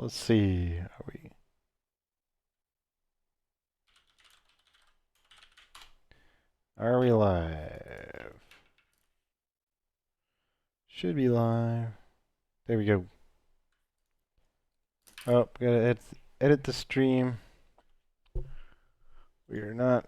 Let's see. Are we live? Should be live. There we go. Oh, gotta edit the stream. We are not.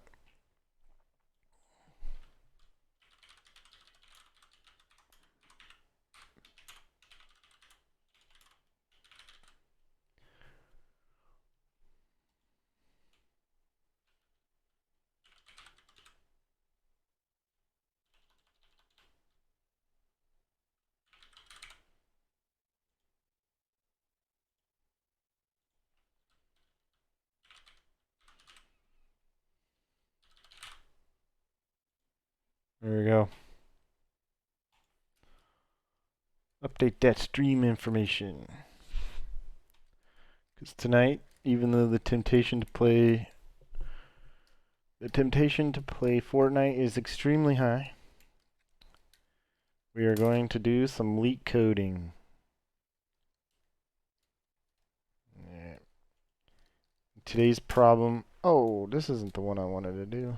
There we go. Update that stream information. Because tonight, even though the temptation to play Fortnite is extremely high, we are going to do some leak coding. Yeah. Today's problem. Oh, this isn't the one I wanted to do.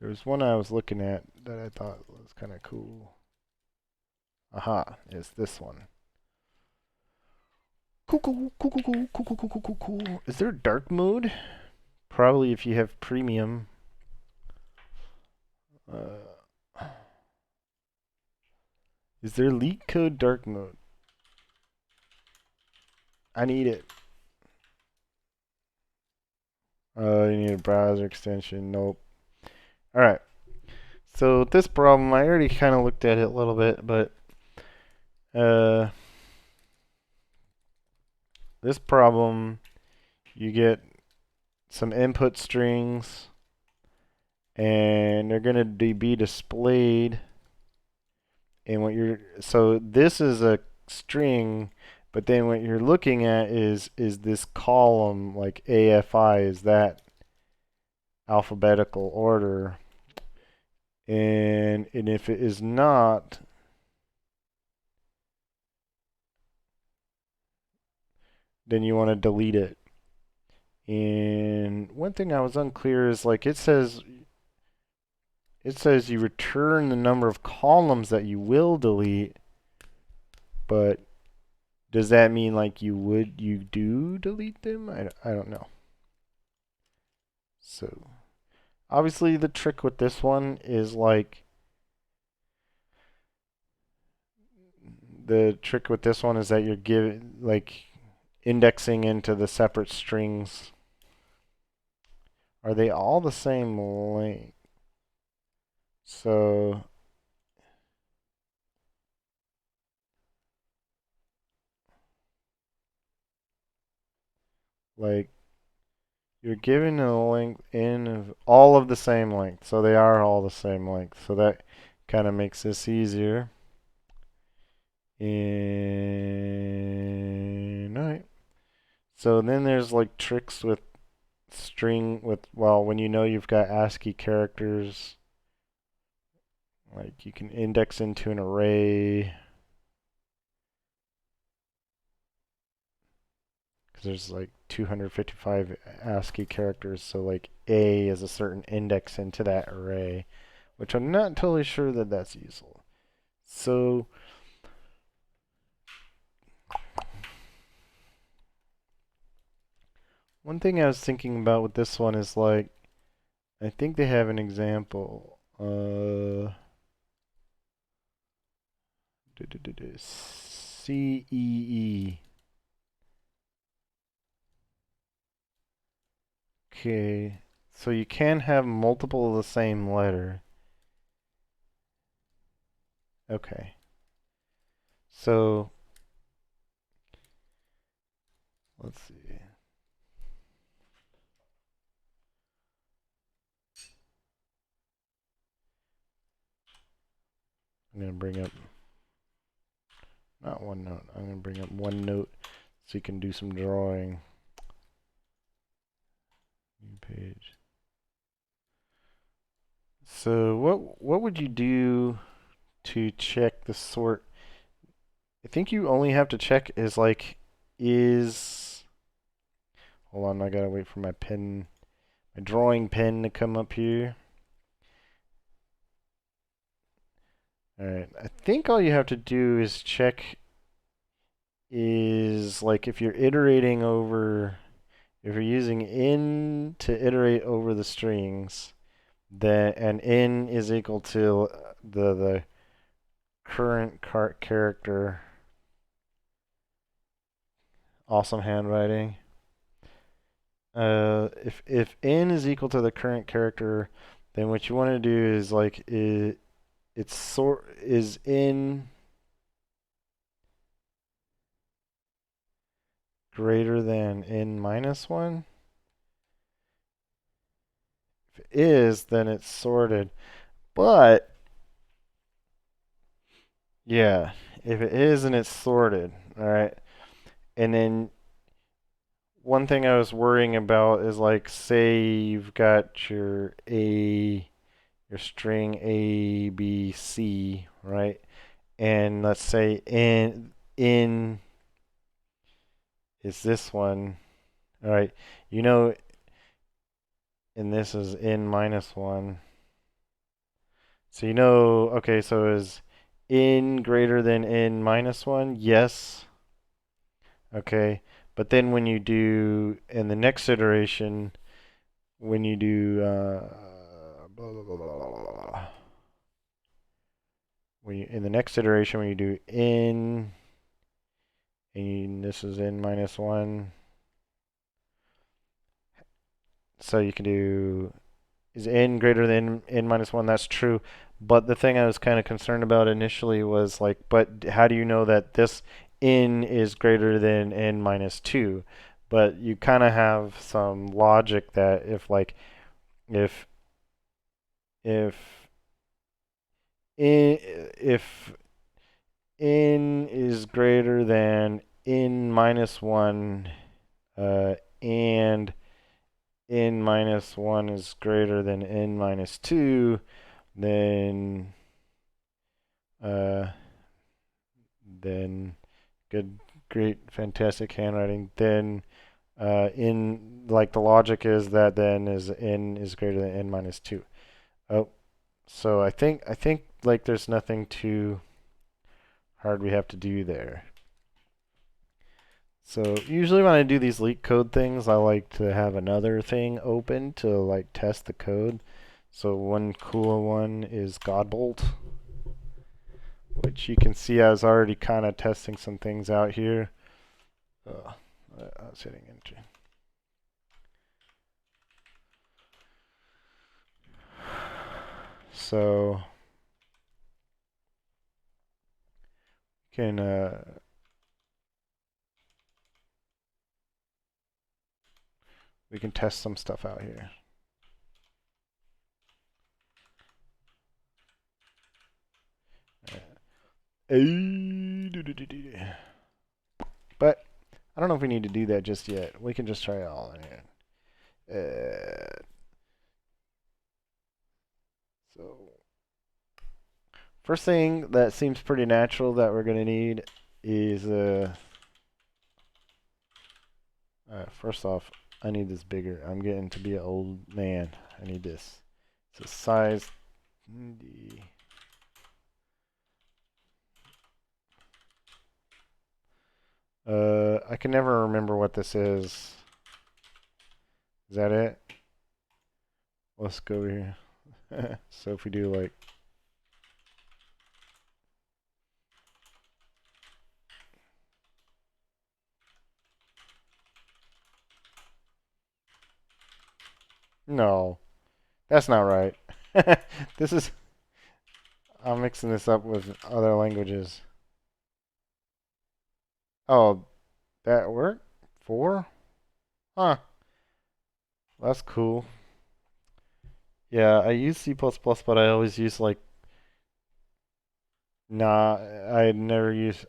There was one I was looking at that I thought was kind of cool. Aha, it's this one. Cool. Is there dark mode? Probably if you have premium. Is there Leet Code dark mode? I need it. You need a browser extension. Nope. Alright. So this problem, I already kind of looked at it a little bit, but this problem, you get some input strings, and they're going to be displayed. And so this is a string, but then what you're looking at is this column, like AFI, is that alphabetical order. And if it is not, then you want to delete it. And one thing I was unclear is, like, it says you return the number of columns that you will delete, but does that mean like you do delete them? I don't know. So obviously the trick with this one is that you're indexing into the separate strings. Are they all the same length? So like you're given a length in of all of the same length. So they are all the same length. So that kind of makes this easier. And all right. So then there's like tricks with when you know you've got ASCII characters, like you can index into an array. Because there's like 255 ASCII characters, so like A is a certain index into that array, which I'm not totally sure that that's useful. So one thing I was thinking about with this one is like, I think they have an example. CEE. Okay, so you can have multiple of the same letter. Okay. So let's see. I'm going to bring up, not OneNote, I'm going to bring up OneNote so you can do some drawing. New page. So what would you do to check the sort? I think you only have to check is like is, hold on, I gotta wait for my pen, my drawing pen to come up here. Alright, I think all you have to do is check is like if you're iterating over, if you're using in to iterate over the strings, then and in is equal to the current character. Awesome handwriting. If n is equal to the current character, then what you want to do is like is n greater than n minus 1? If it is, then it's sorted. But yeah, if it is and it's sorted, all right. And then one thing I was worrying about is like say you've got your string A, B, C, right? And let's say in is this one. All right. You know, and this is n minus 1. So you know, okay, so is n greater than n minus 1? Yes. Okay. But then when you do, in the next iteration, when you do, blah, blah, blah, blah, blah, blah. When you, in the next iteration, when you do n, and this is n minus 1, so you can do, is n greater than n minus 1? That's true. But the thing I was kind of concerned about initially was like, but how do you know that this n is greater than n minus 2? But you kind of have some logic that if like, if if if n is greater than n minus 1 and n minus 1 is greater than n minus 2, then uh, then good, great, fantastic handwriting. Then in like the logic is that then is n is greater than n minus 2. Oh, so I think like there's nothing too hard we have to do there. So usually when I do these Leet Code things, I like to have another thing open to like test the code. So one cool one is Godbolt, which you can see I was already kind of testing some things out here. I was hitting enter. So can we can test some stuff out here. But I don't know if we need to do that just yet. We can just try it all in here. So first thing that seems pretty natural that we're going to need is first off, I need this bigger. I'm getting to be an old man. I need this. So size D. I can never remember what this is. Is that it? Let's go over here. So if we do like no, that's not right. This is I'm mixing this up with other languages. Oh, that worked? 4? Huh. That's cool. Yeah, I use C++, but I always use like nah, I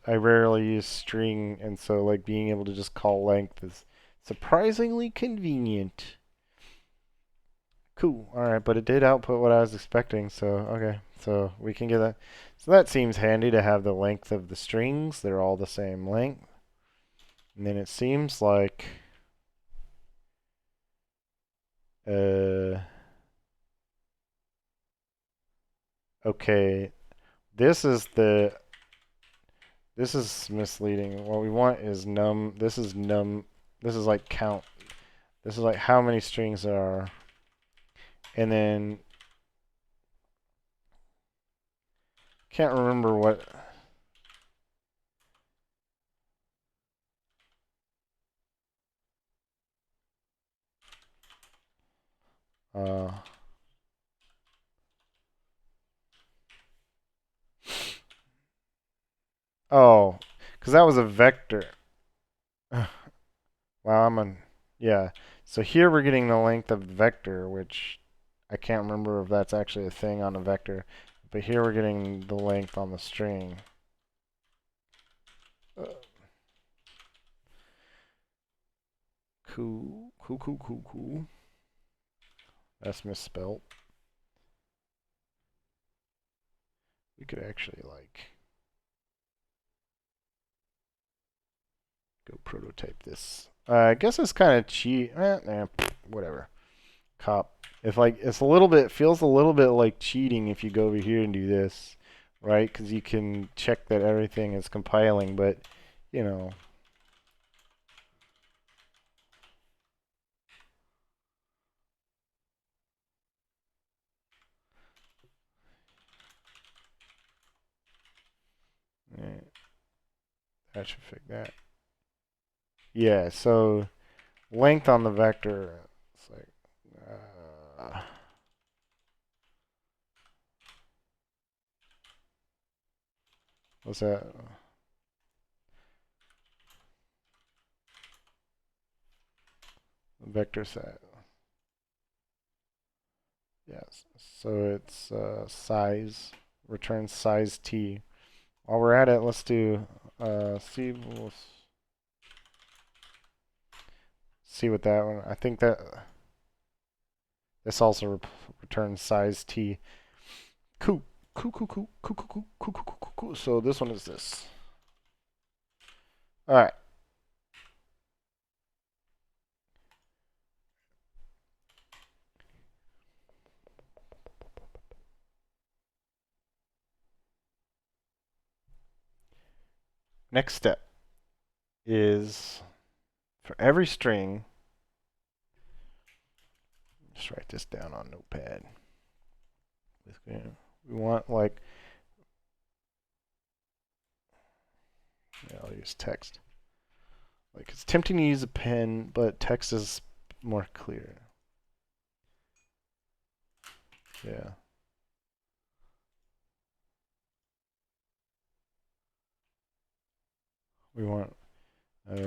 rarely use string, and so like being able to just call length is surprisingly convenient. Cool. All right, but it did output what I was expecting, so okay. So we can get that. So that seems handy to have the length of the strings. They're all the same length. And then it seems like okay, this is misleading. What we want is num. This is num. This is like count. This is like how many strings there are. And then can't remember what. Uh, oh, because that was a vector. Wow, yeah. So here we're getting the length of the vector, which I can't remember if that's actually a thing on a vector. But here we're getting the length on the string. Cool, cool, cool, cool, cool. That's misspelled. We could actually like go prototype this. I guess it's kind of cheat. Whatever. Cop. If like it's a little bit feels a little bit like cheating if you go over here and do this, right? Because you can check that everything is compiling, but you know. eh, That should fix that. Yeah. So length on the vector. It's like. What's that? Vector set. Yes. So it's size. Return size t. While we're at it, let's do see. We'll see what that one. I think that this also returns size t. Cool. Cool. Cool. Cool. Cool. Cool. Cool. Cool. Cool. Cool. Cool. So this one is this. All right. Next step is for every string. Just write this down on Notepad. We want like. Yeah, I'll use text. Like it's tempting to use a pen, but text is more clear. Yeah. We want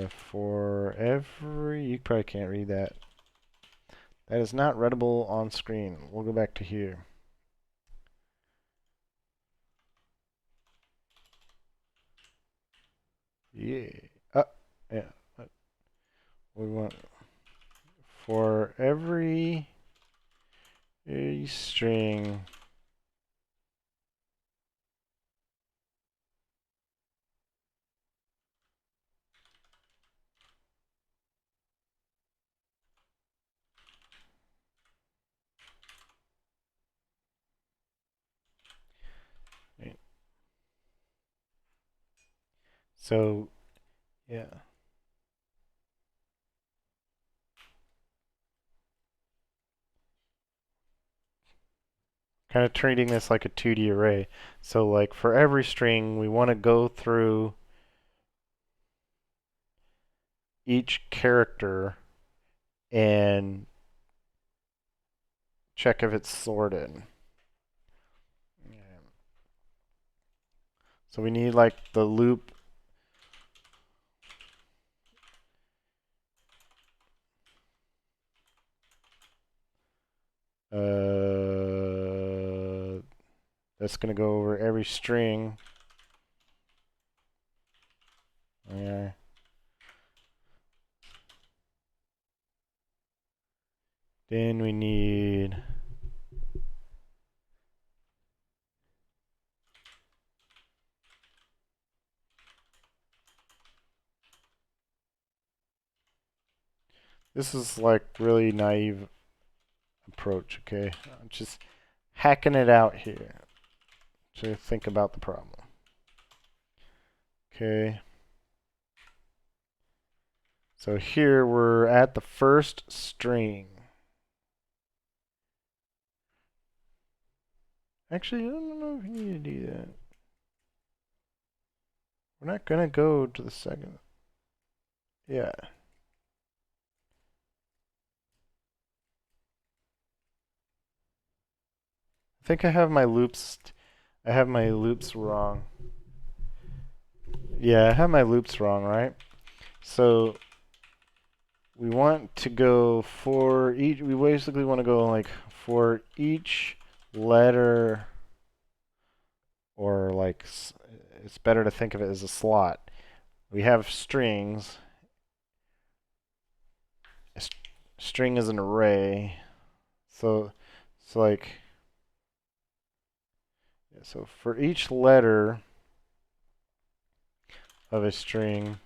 for every. You probably can't read that. That is not readable on screen. We'll go back to here. Yeah. Yeah. We want for every string. Right. So, yeah. Kind of treating this like a 2D array. So, like for every string, we want to go through each character and check if it's sorted. So we need like the loop. That's going to go over every string. Yeah. Then we need This is like really naive approach, okay? I'm just hacking it out here to think about the problem. Okay. So here we're at the first string. Actually, I don't know if you need to do that. We're not gonna go to the second. Yeah. I think I have my loops. I have my loops wrong. Yeah, I have my loops wrong, right? So we want to go for each. We basically want to go like for each letter, or like it's better to think of it as a slot. We have strings. A string is an array. So like so for each letter of a string,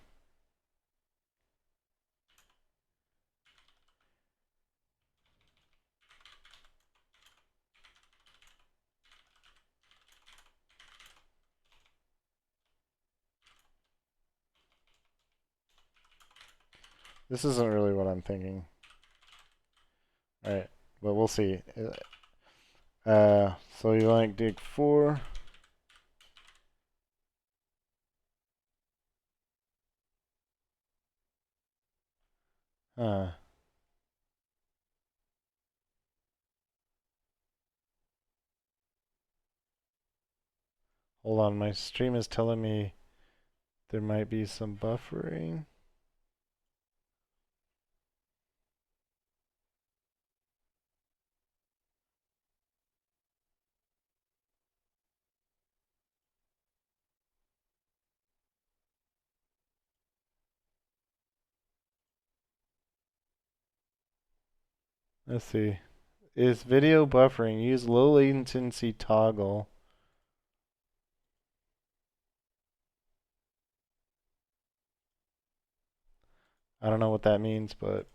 this isn't really what I'm thinking. All right, but we'll see. So you like dig for. Hold on, my stream is telling me there might be some buffering. Let's see. Is video buffering? Use low latency toggle. I don't know what that means, but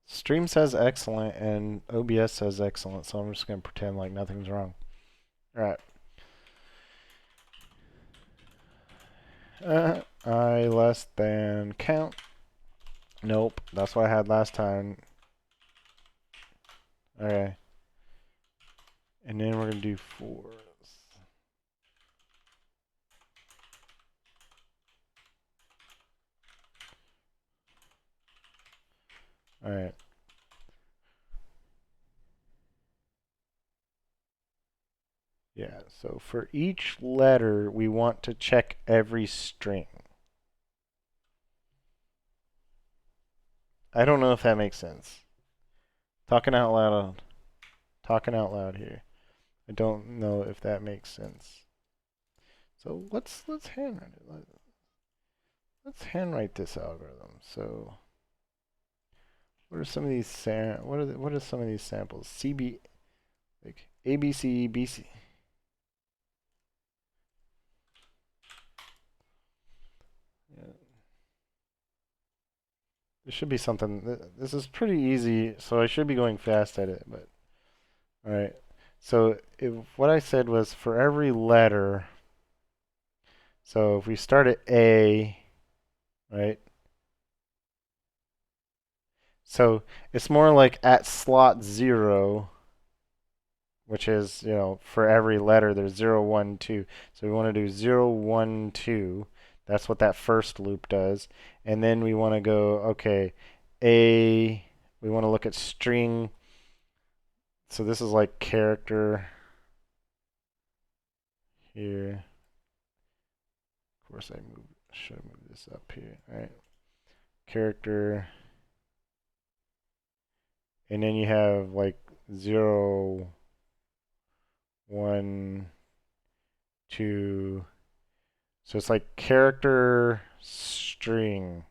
stream says excellent and OBS says excellent, so I'm just going to pretend like nothing's wrong. All right. I less than count. Nope, that's what I had last time. Okay. And then we're going to do 4. All right. Yeah, so for each letter, we want to check every string. I don't know if that makes sense. Talking out loud. Talking out loud here. I don't know if that makes sense. So let's handwrite it. Let's handwrite this algorithm. So what are some of these what are some of these samples? CB, like ABC, BC. Yeah. There should be something. This is pretty easy, so I should be going fast at it. But all right. So what I said was for every letter. So if we start at A, right? So it's more like at slot 0, which is, for every letter there's 0, 1, 2. So we want to do 0, 1, 2. That's what that first loop does. And then we want to go, okay, we want to look at string. So this is like character here. Of course, should move this up here, all right? Character. And then you have like 0, 1, 2. So it's like character string.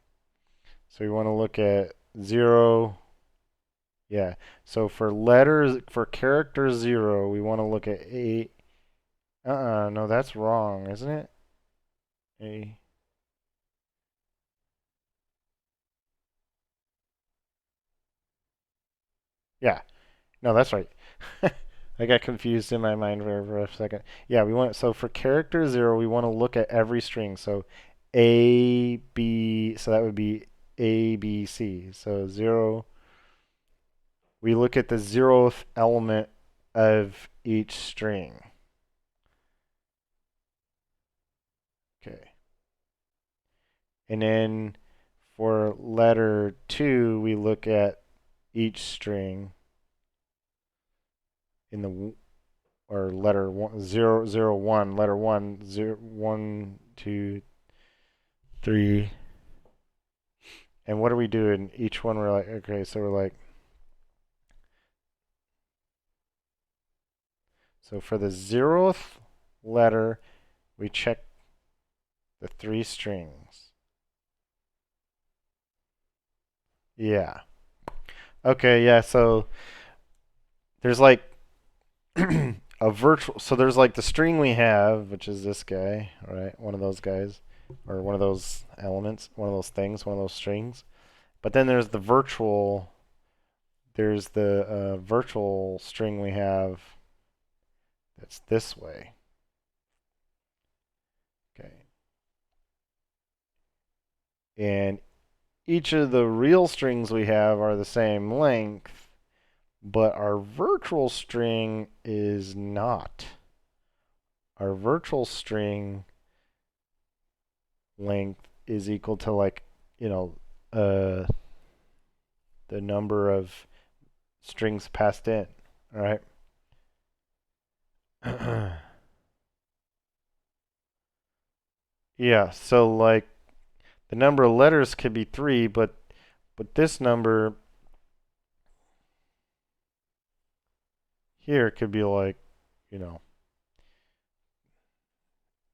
So we want to look at 0. Yeah. So for character 0, we want to look at 8. No, that's wrong, isn't it? A. Yeah. No, that's right. I got confused in my mind for a second. Yeah, we want so for character 0, we want to look at every string. So A, B, so that would be A, B, C. So 0, we look at the 0th element of each string. Okay. And then for letter 2, we look at each string in the or letter 1, 0, 0, 1, letter 1, 0, 1, 2, 3. And what do we do in each one? We're like, okay, so we're like, so for the 0th letter, we check the 3 strings. Yeah. Okay, yeah, so there's like a virtual, so there's like the string we have, which is this guy, right? One of those guys, or one of those elements, one of those things, one of those strings. But then there's the virtual, there's the virtual string we have that's this way. Okay. And each of the real strings we have are the same length, but our virtual string is not. Our virtual string length is equal to like, you know, the number of strings passed in, all right? Yeah, so like the number of letters could be 3, but this number here could be like, you know,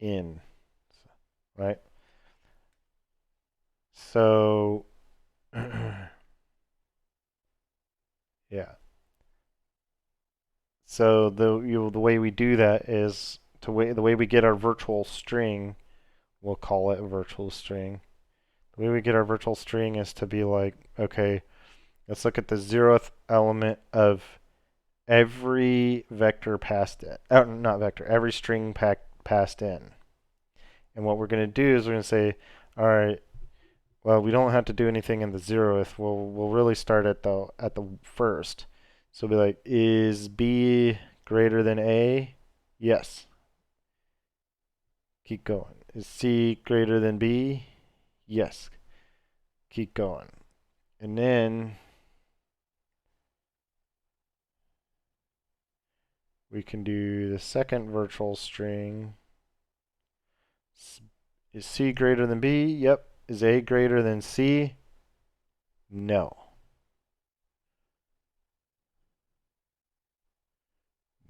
in, right? So yeah. So the way we do that is the way we get our virtual string, we'll call it a virtual string. The way we get our virtual string is to be like, okay, let's look at the 0th element of every vector passed in. Not vector, every string passed in. And what we're going to do is we're going to say, all right, well, we don't have to do anything in the 0th. We'll really start at the first. So we'll be like, is B greater than A? Yes. Keep going. Is C greater than B? Yes. Keep going. And then we can do the second virtual string. Is C greater than B? Yep. Is A greater than C? No.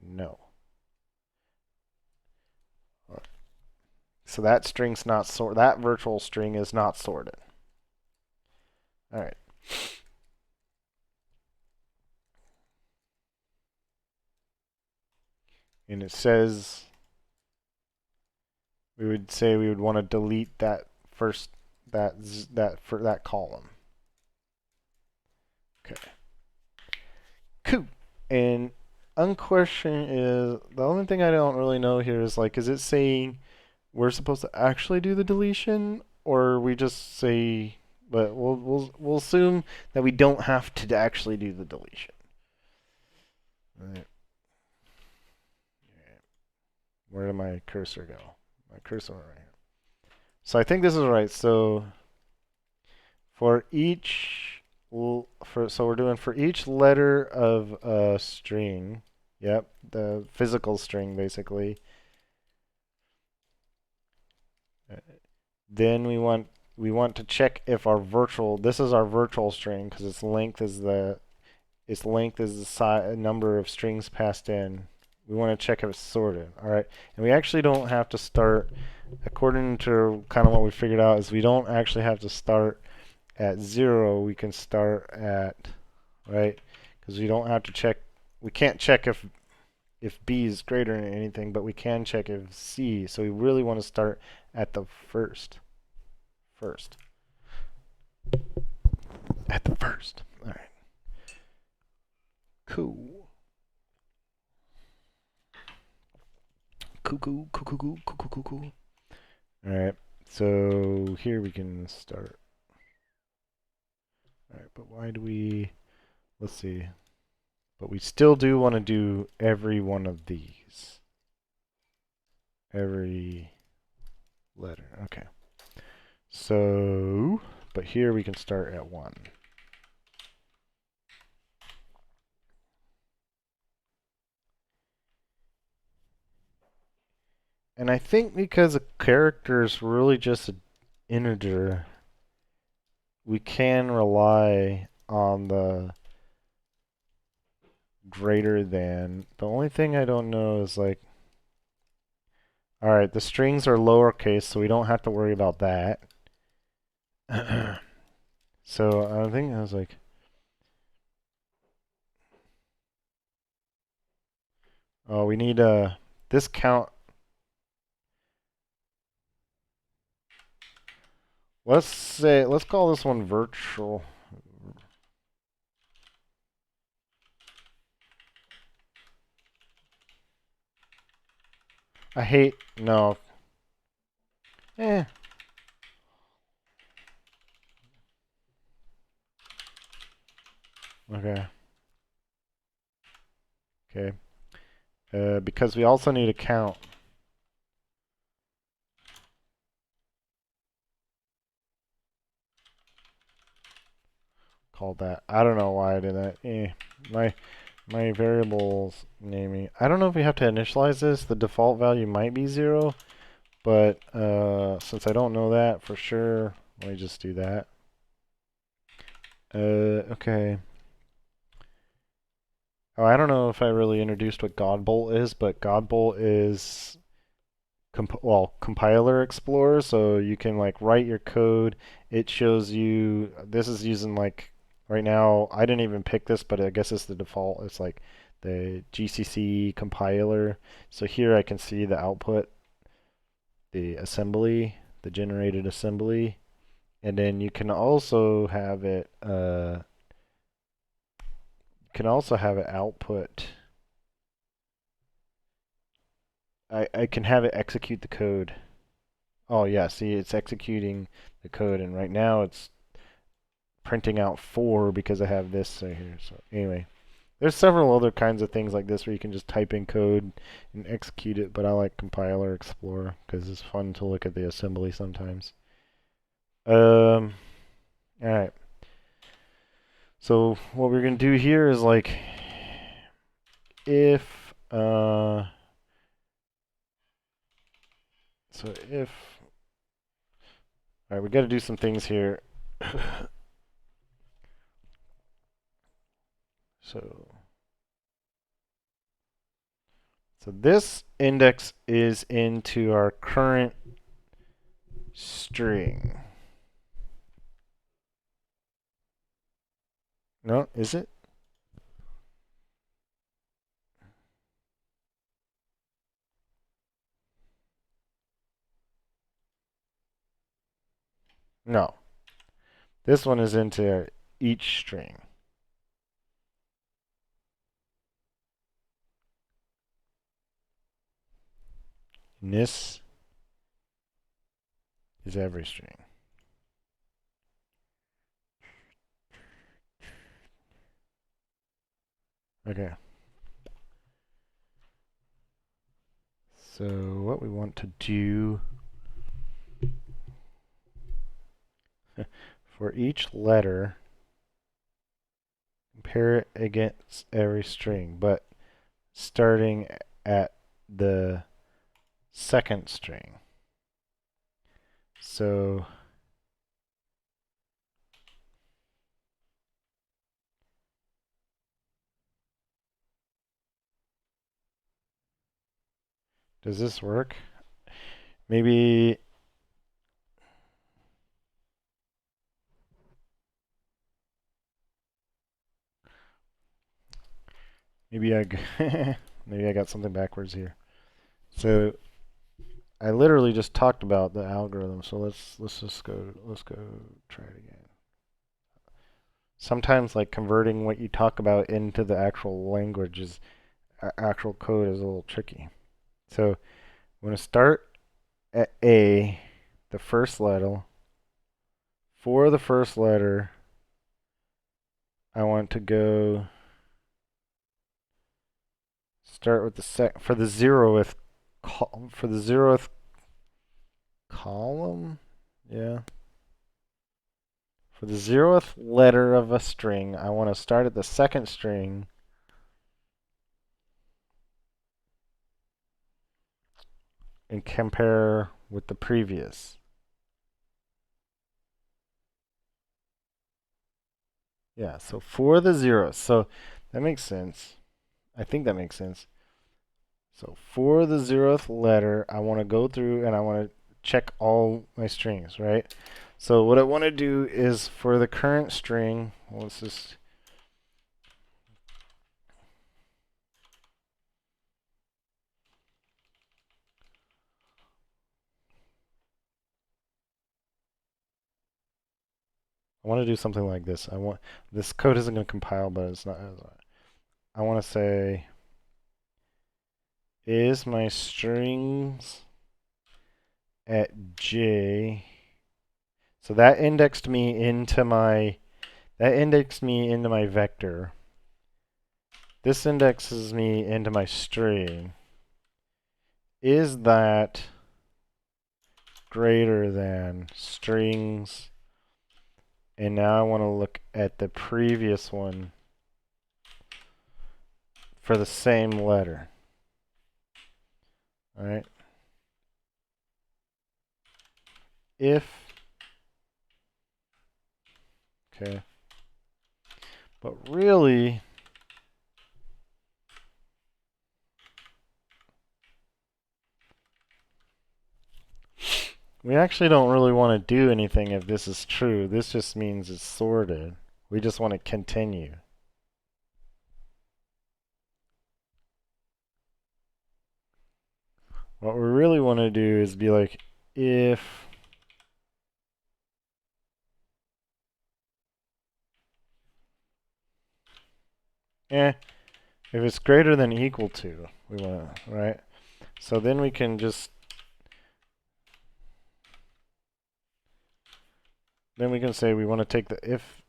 No. So that string's not sorted. That virtual string is not sorted. All right. And it says we would say we would want to delete that first for that column. Okay. Cool. And unquestion is the only thing I don't really know here is like, is it saying we're supposed to actually do the deletion, or we just say, but we'll assume that we don't have to actually do the deletion. All right. Where did my cursor go? My cursor went right here. So I think this is right. So for each so we're doing for each letter of a string. Yep, the physical string basically. Then we want to check if our virtual, this is our virtual string because its length is the number of strings passed in. We want to check if it's sorted. All right, and we actually don't have to start, according to kind of what we figured out, is we don't actually have to start at 0. We can start at, right, because we don't have to check. We can't check if if B is greater than anything, but we can check if C. So we really want to start at the first. At the first. All right. Cool. Cool. All right. So here we can start. All right, but why do we? Let's see. But we still do want to do every one of these. Every letter. Okay. So, but here we can start at 1. And I think because a character is really just an integer, we can rely on the greater than. The only thing I don't know is like, all right, the strings are lowercase, so we don't have to worry about that. So I think I was like, oh, we need this count. Let's call this one virtual. I hate, no. Eh. Okay. Okay. Because we also need a count. Called that. I don't know why I did that. My variables naming. I don't know if we have to initialize this. The default value might be 0, but since I don't know that for sure, let me just do that. Okay. Oh, I don't know if I really introduced what Godbolt is, but Godbolt is compiler explorer, so you can like write your code. It shows you, this is using like right now, I didn't even pick this, but I guess it's the default. It's like the GCC compiler. So here I can see the output, the assembly, the generated assembly, and then you can also have it output. I can have it execute the code. Oh yeah, see, it's executing the code, and right now it's printing out 4 because I have this right here. So anyway, there's several other kinds of things like this where you can just type in code and execute it, but I like Compiler Explorer because it's fun to look at the assembly sometimes. All right. So what we're gonna do here is like if so if all right, we got to do some things here. So this index is into our current string. No, is it? No. This one is into each string. And this is every string. Okay. So what we want to do for each letter, compare it against every string, but starting at the second string. So does this work? Maybe I maybe I got something backwards here. So I literally just talked about the algorithm. So let's go try it again. Sometimes like converting what you talk about into the actual language is actual code is a little tricky. So I'm going to start at A, the first letter. For the first letter, I want to go start with the for the zeroth column. Yeah. For the zeroth letter of a string, I want to start at the second string and compare with the previous. Yeah, so for the zeros. So that makes sense. I think that makes sense. So for the zeroth letter, I want to go through and I want to check all my strings, right? So what I want to do is for the current string, let's just I want to do something like this. This code isn't going to compile, but it's not. I want to say is my strings at J. So that indexed me into my vector. This indexes me into my string. Is that greater than strings? And now I want to look at the previous one for the same letter. All right. If okay. But really, we actually don't really want to do anything if this is true. This just means it's sorted. We just want to continue. What we really want to do is be like, if if it's greater than equal to, we want to, right? So then we can just, then we can say we want to take the,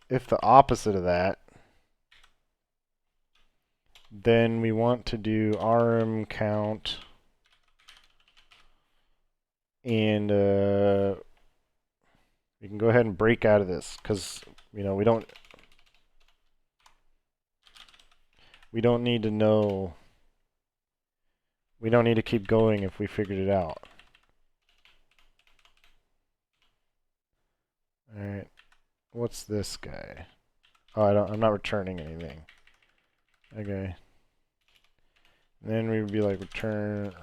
if the opposite of that, then we want to do rm count and we can go ahead and break out of this because, you know, we don't need to know, we don't need to keep going if we figured it out. All right, what's this guy? Oh, I'm not returning anything. Okay. And then we would be like return.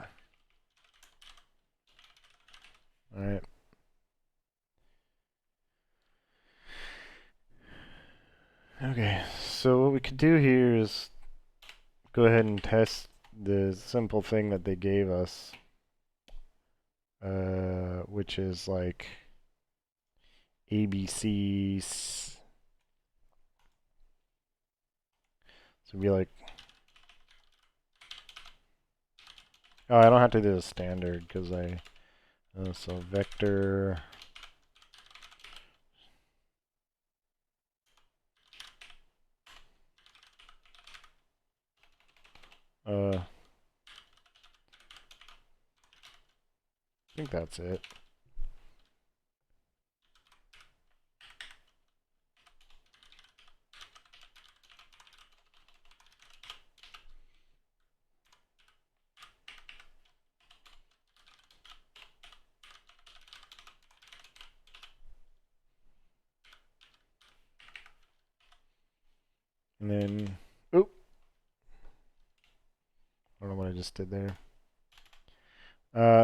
All right. Okay, so what we could do here is go ahead and test the simple thing that they gave us, which is like ABCs. So it'd be like, oh, I don't have to do the standard because so vector. I think that's it. And then, oop, I don't know what I just did there.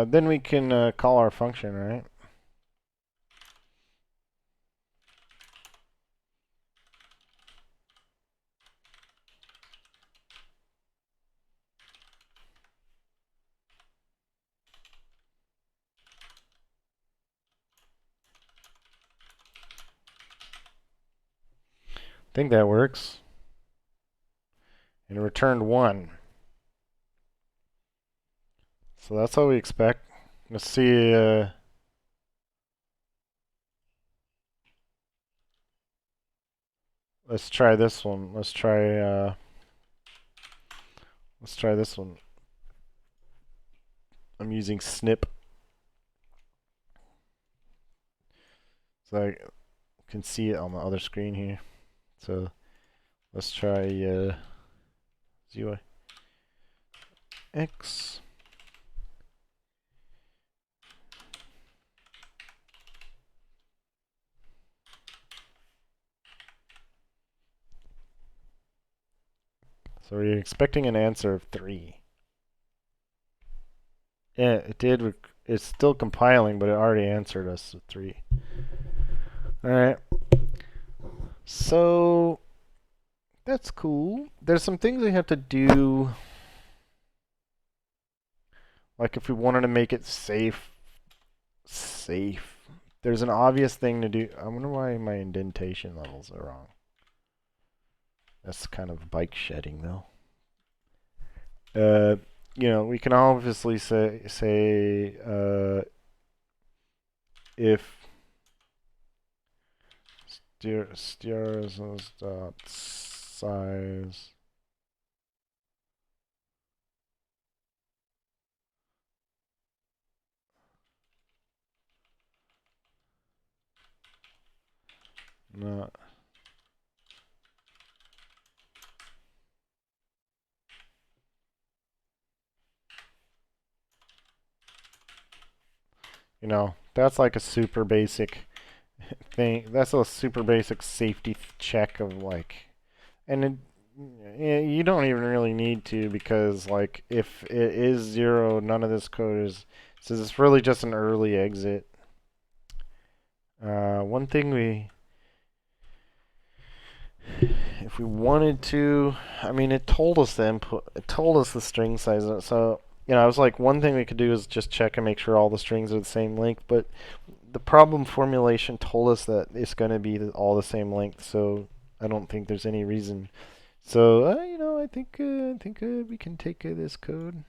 Then we can call our function, right? think that works. And it returned 1. So that's what we expect. Let's see. Let's try this one. Let's try this one. I'm using snip. So I can see it on the other screen here. So let's try ZY X. So we're expecting an answer of 3. Yeah, it did. It's still compiling, but it already answered us with 3. All right. So that's cool. There's some things we have to do. Like if we wanted to make it safe. There's an obvious thing to do. I wonder why my indentation levels are wrong. That's kind of bike shedding though. You know, we can obviously say if steers dot size not you know, that's like a super basic thing. That's a super basic safety check of like, and you don't even really need to because like if it is 0, none of this code is says it's really just an early exit. One thing if we wanted to, I mean, it told us the input, it told us the string size. So you know, I was like, one thing we could do is just check and make sure all the strings are the same length, but the problem formulation told us that it's going to be all the same length, so I don't think there's any reason. So you know, I think we can take this code.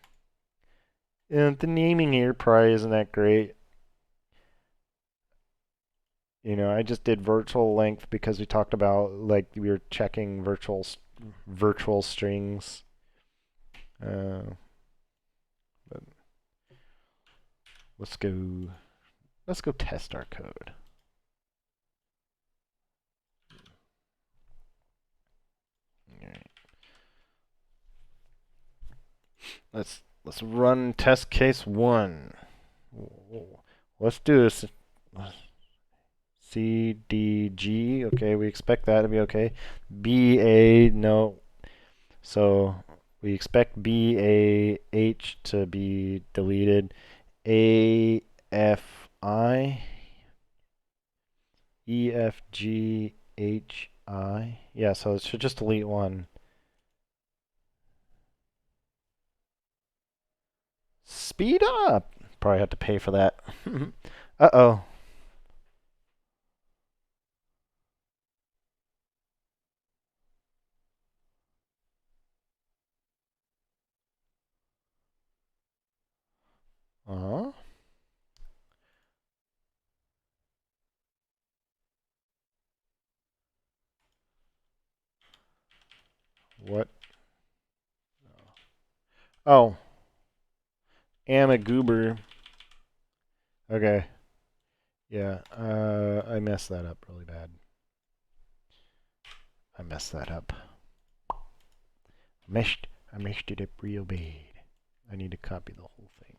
And the naming here probably isn't that great. You know, I just did virtual length because we talked about like we were checking virtual strings. But let's go test our code. All right. Let's run test case 1. Let's do this. C, D, G. Okay, we expect that to be okay. B, A, no. So we expect B, A, H to be deleted. A, F, I. E, F, G, H, I. Yeah, so it should just delete 1. Speed up! Probably have to pay for that. Uh-oh. Uh-huh. What? Oh. Am a goober. Okay. Yeah. I messed that up really bad. I messed that up. I messed it up real bad. I need to copy the whole thing.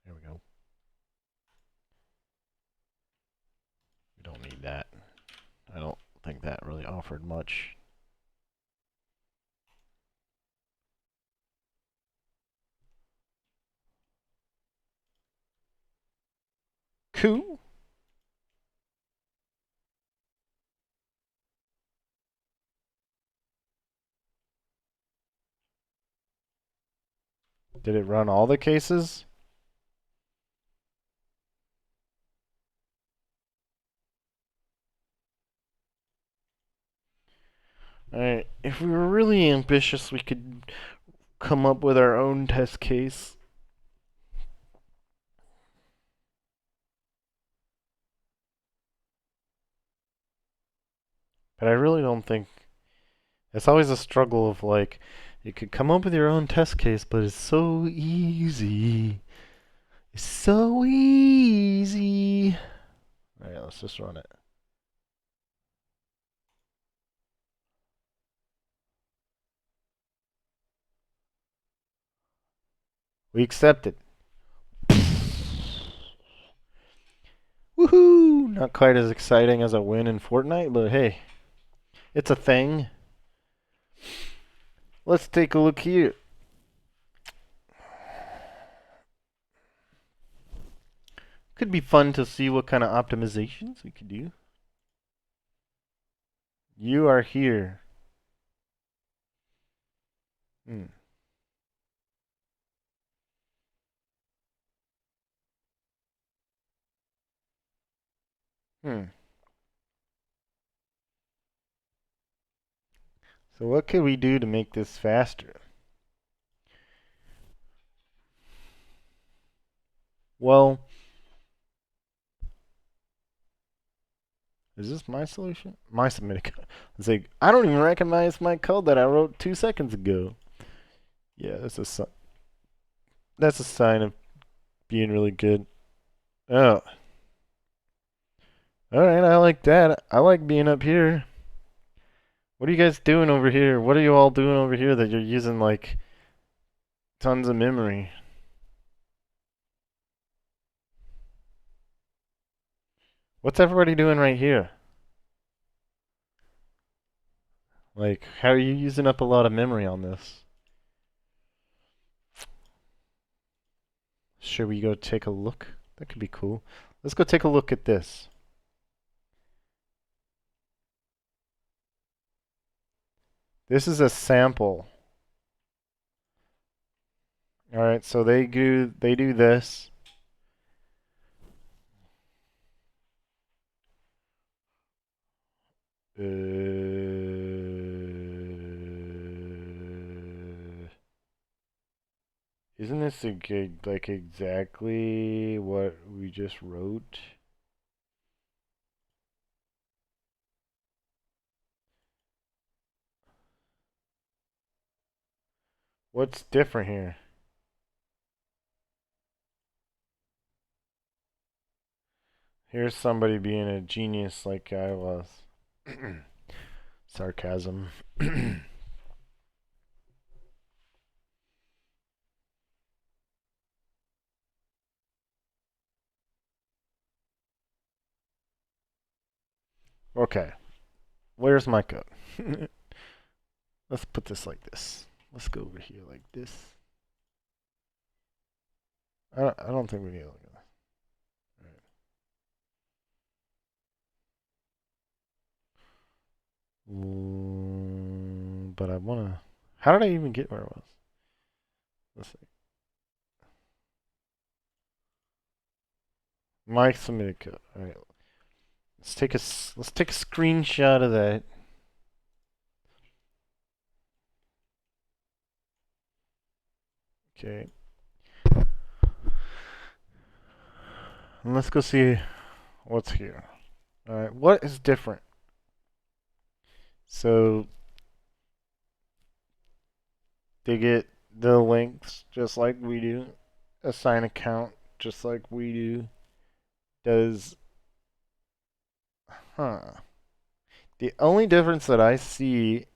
There we go. We don't need that. I don't think that really offered much. Cool. Did it run all the cases? Alright, if we were really ambitious, we could come up with our own test case. But I really don't think it's always a struggle of like you could come up with your own test case, but it's so easy. It's so easy. Alright, let's just run it. We accept it. Woohoo! Not quite as exciting as a win in Fortnite, but hey, it's a thing. Let's take a look here. Could be fun to see what kind of optimizations we could do. You are here. Hmm. Hmm. So what could we do to make this faster? Well, is this my solution? My submitted code. It's like, I don't even recognize my code that I wrote 2 seconds ago. Yeah, that's a sign of being really good. Oh, all right. I like that. I like being up here. What are you guys doing over here? What are you all doing over here that you're using like tons of memory? What's everybody doing right here? Like, how are you using up a lot of memory on this? Should we go take a look? That could be cool. Let's go take a look at this. This is a sample. All right, so they do this. Uh, isn't this like exactly what we just wrote? What's different here? Here's somebody being a genius like I was. Sarcasm. Okay, where's my code? Let's put this like this. Let's go over here like this. I don't think we need to look at that. But I wanna. How did I even get where I was? Let's see. My submitted code. All right. Let's take a screenshot of that. Okay. And let's go see what's here. All right. What is different? So they get the links just like we do. Assign account just like we do. Does huh? The only difference that I see.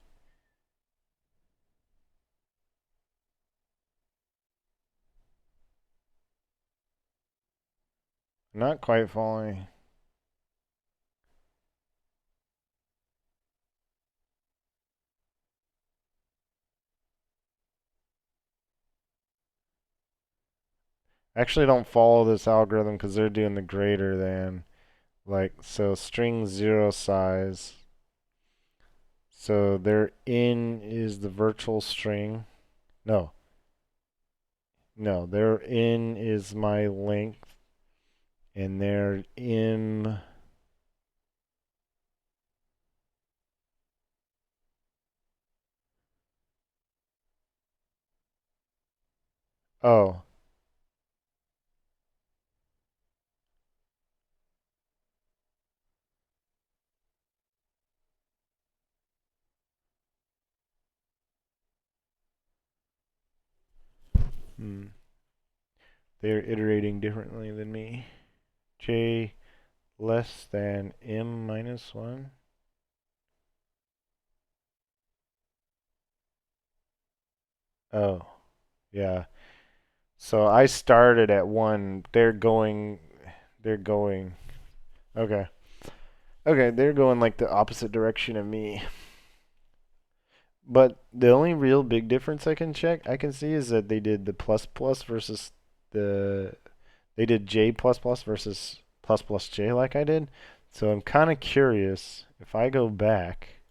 Not quite following. Actually, don't follow this algorithm because they're doing the greater than. Like, so string zero size. So their in is the virtual string. No. No, their in is my length. And their in Oh. Hmm. They're iterating differently than me. J less than m minus 1? Oh, yeah. So I started at 1. They're going. Okay. Okay, they're going like the opposite direction of me. But the only real big difference I can see is that they did the plus plus versus the they did J plus plus versus plus plus J like I did. So I'm kind of curious if I go back,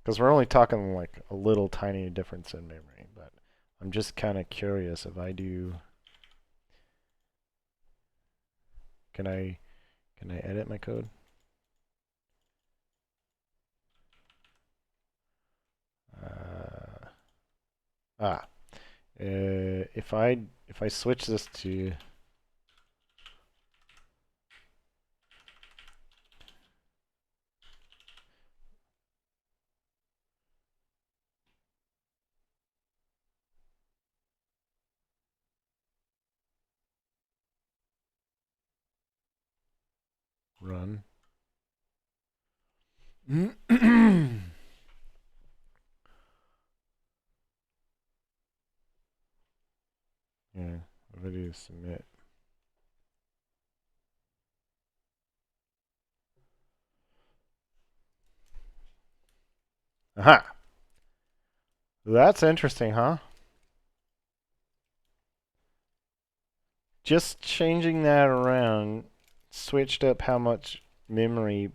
because we're only talking like a little tiny difference in memory, but I'm just kind of curious if I do. Can I edit my code? Uh, ah, if I switch this to run. Yeah, what do I do? Submit. Aha! That's interesting, huh? Just changing that around switched up how much memory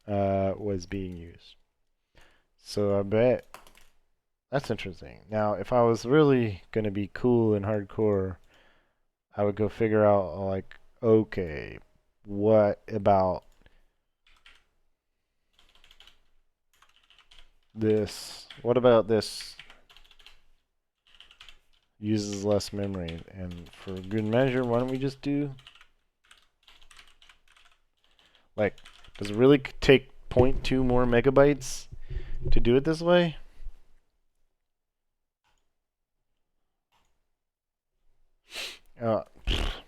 was being used. So I bet that's interesting. Now, if I was really gonna be cool and hardcore, I would go figure out like, okay, what about this? What about this uses less memory? And for good measure, why don't we just do like, does it really take zero point 0.2 more megabytes to do it this way? Uh,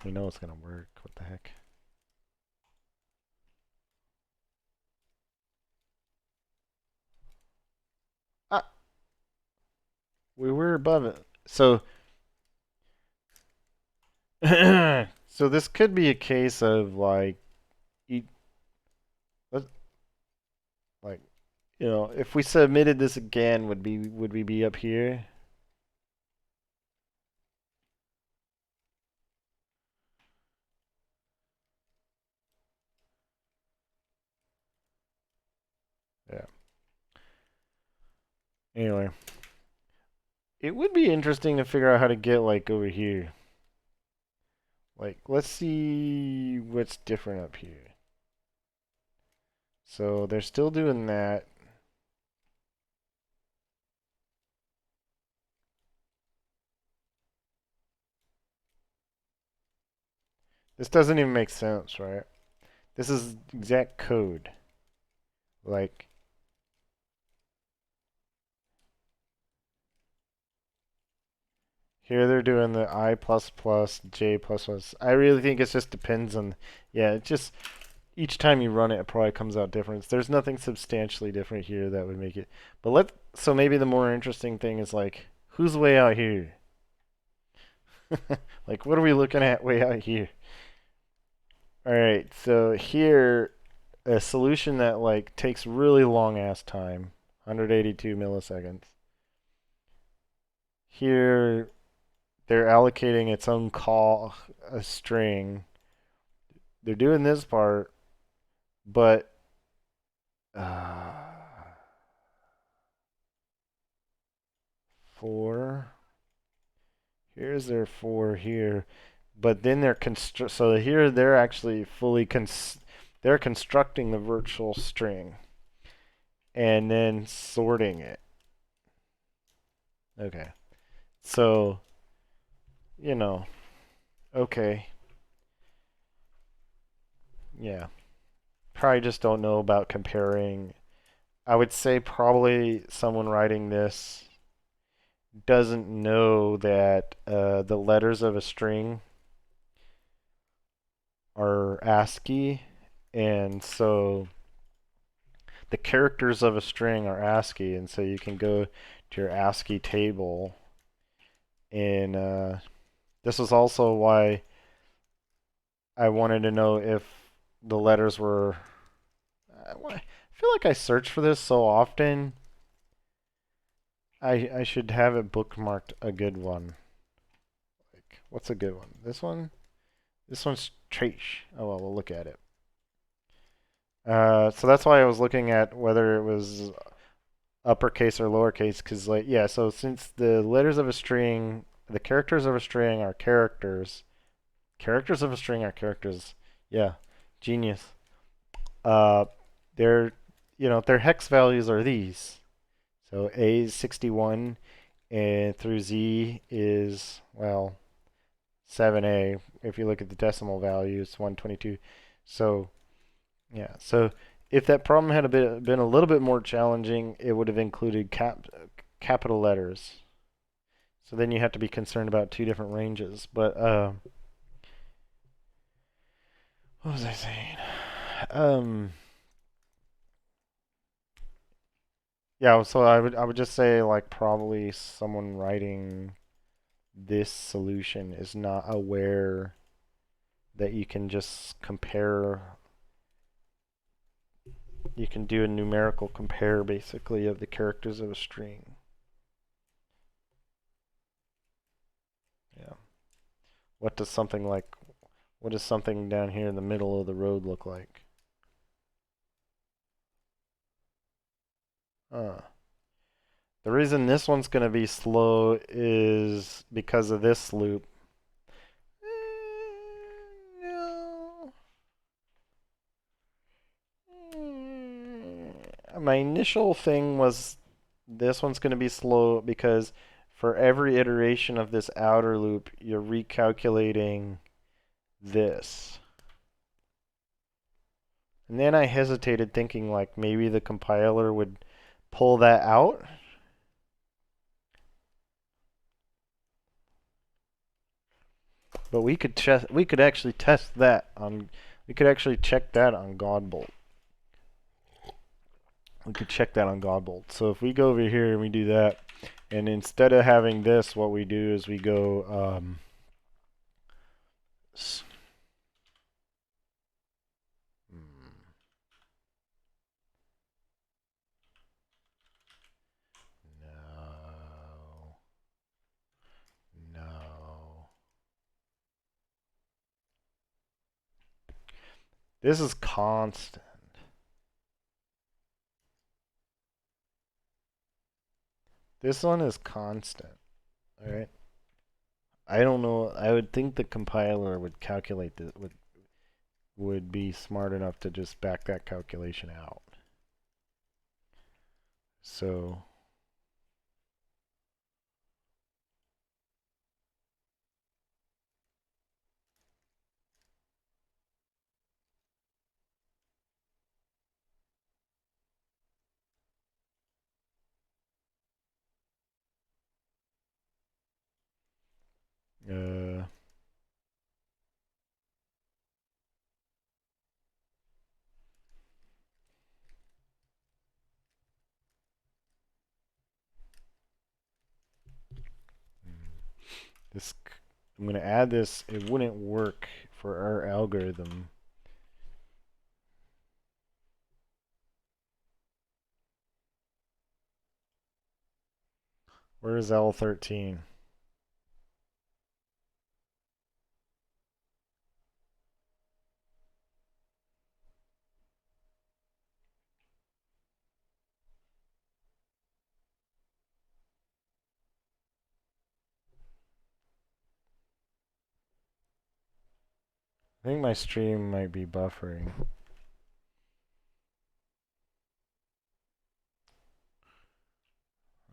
we know it's gonna work. What the heck? Ah, we were above it. So, so this could be a case of like, e- like, if we submitted this again, would we be up here? Yeah. Anyway, it would be interesting to figure out how to get like over here. Like, let's see what's different up here. So they're still doing that. This doesn't even make sense, right? This is exact code. Like, here they're doing the I plus plus, J plus plus. I really think it just depends on, yeah, it just, each time you run it, it probably comes out different. There's nothing substantially different here that would make it. But so maybe the more interesting thing is like, who's way out here? Like, what are we looking at way out here? All right, so here, a solution that like takes really long ass time, 182 milliseconds. Here, they're allocating its own call, a string. They're doing this part, but uh, 4. Here's their 4 here, but then so here they're actually they're constructing the virtual string and then sorting it. Okay. So, okay. Yeah. Probably just don't know about comparing. I would say probably someone writing this doesn't know that the letters of a string are ASCII, and so the characters of a string are ASCII, and so you can go to your ASCII table, and this is also why I wanted to know if the letters were. I feel like I search for this so often. I should have it bookmarked a good one. Like, what's a good one? This one? This one's trash. Oh well, we'll look at it. So that's why I was looking at whether it was uppercase or lowercase, because like yeah, so since the letters of a string, the characters of a string are characters, characters of a string are characters. Yeah, genius. Uh, their their hex values are these. So A is 61, and through Z is well 7A. If you look at the decimal value, it's 122. So yeah, so if that problem had been a little bit more challenging, it would have included capital letters. So then you have to be concerned about two different ranges. But what was I saying? Um, yeah, so I would just say like probably someone writing this solution is not aware that you can just compare. You can do a numerical compare basically of the characters of a string. Yeah. What does something like what does something down here in the middle of the road look like? Uh, the reason this one's going to be slow is because of this loop. No. My initial thing was this one's going to be slow because for every iteration of this outer loop, you're recalculating this. And then I hesitated thinking like maybe the compiler would pull that out. But we could actually test that on we could actually check that on Godbolt. We could check that on Godbolt. So if we go over here and we do that, and instead of having this, what we do is we go no, no. This is constant. This one is constant. All right. I don't know. I would think the compiler would calculate this would be smart enough to just back that calculation out. So uh, this I'm going to add this. It wouldn't work for our algorithm. Where is L13? I think my stream might be buffering.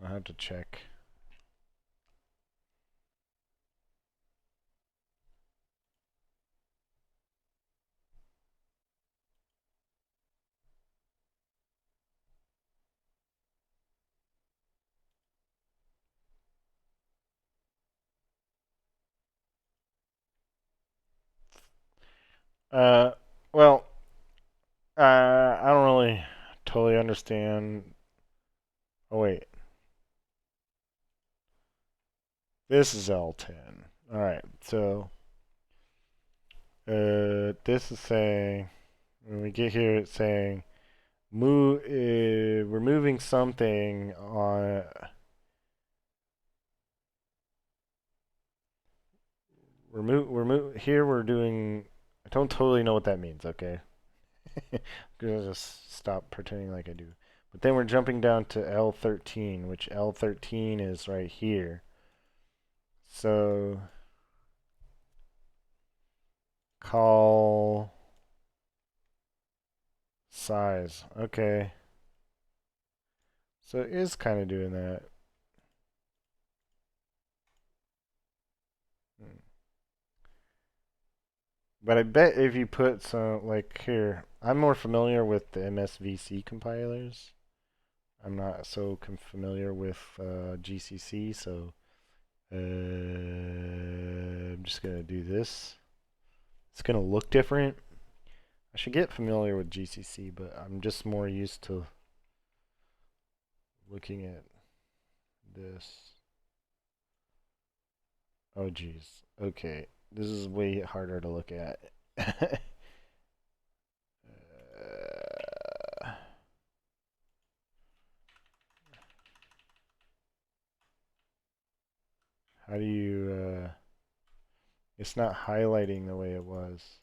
I'll have to check. Uh, well, I don't really totally understand. Oh wait, this is L10. All right, so this is saying when we get here, it's saying move. We're moving something on. Here. We're doing. I don't totally know what that means. Okay, I'm gonna just stop pretending like I do. But then we're jumping down to L13, which L13 is right here. So call size. Okay. So it is kind of doing that. Hmm. But I bet if you put some, like here, I'm more familiar with the MSVC compilers. I'm not so familiar with GCC, so I'm just going to do this. It's going to look different. I should get familiar with GCC, but I'm just more used to looking at this. Oh, geez. Okay. This is way harder to look at. How do you, it's not highlighting the way it was.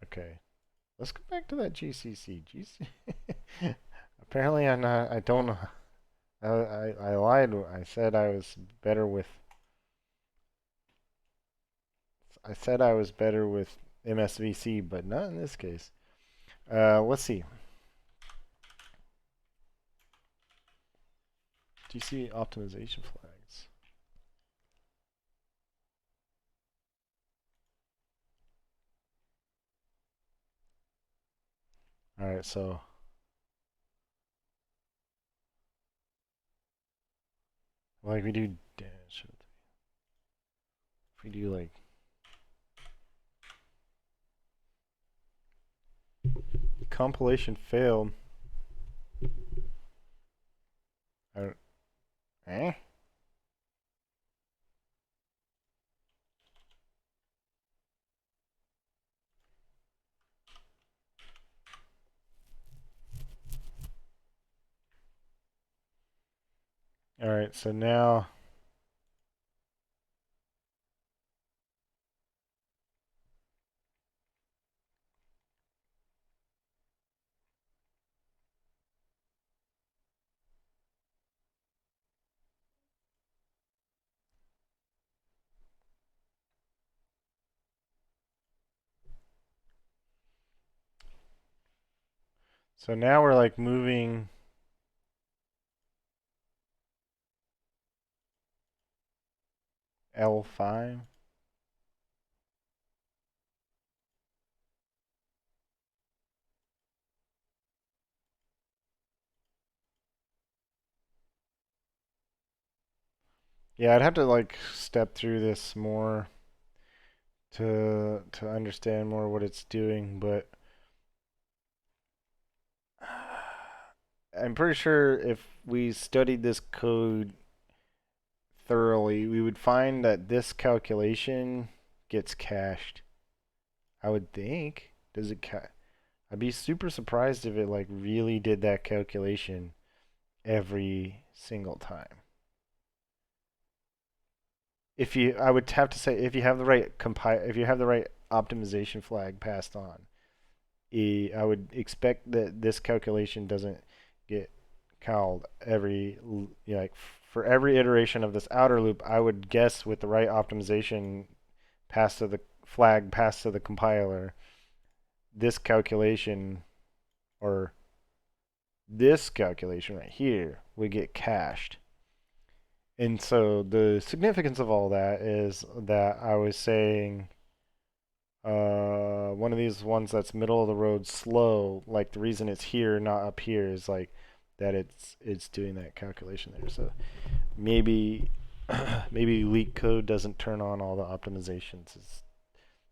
Okay. Let's go back to that GCC. Apparently I'm not, I don't know. I lied. I said I was better with, I said I was better with MSVC, but not in this case. Let's see. GC optimization flags. All right, so like we do dash. If we do like compilation failed. I don't, eh? All right, so now we're like moving L5. Yeah, I'd have to like step through this more to understand more what it's doing, but I'm pretty sure if we studied this code thoroughly, we would find that this calculation gets cached. I would think. Does it I'd be super surprised if it like really did that calculation every single time. If you I would have to say if you have the right if you have the right optimization flag passed on, I would expect that this calculation doesn't get called every like for every iteration of this outer loop. I would guess with the right optimization passed to the flag passed to the compiler, this calculation or this calculation right here would get cached. And so the significance of all that is that I was saying one of these ones that's middle of the road slow, like the reason it's here not up here is like that it's doing that calculation there. So maybe Maybe Leet Code doesn't turn on all the optimizations is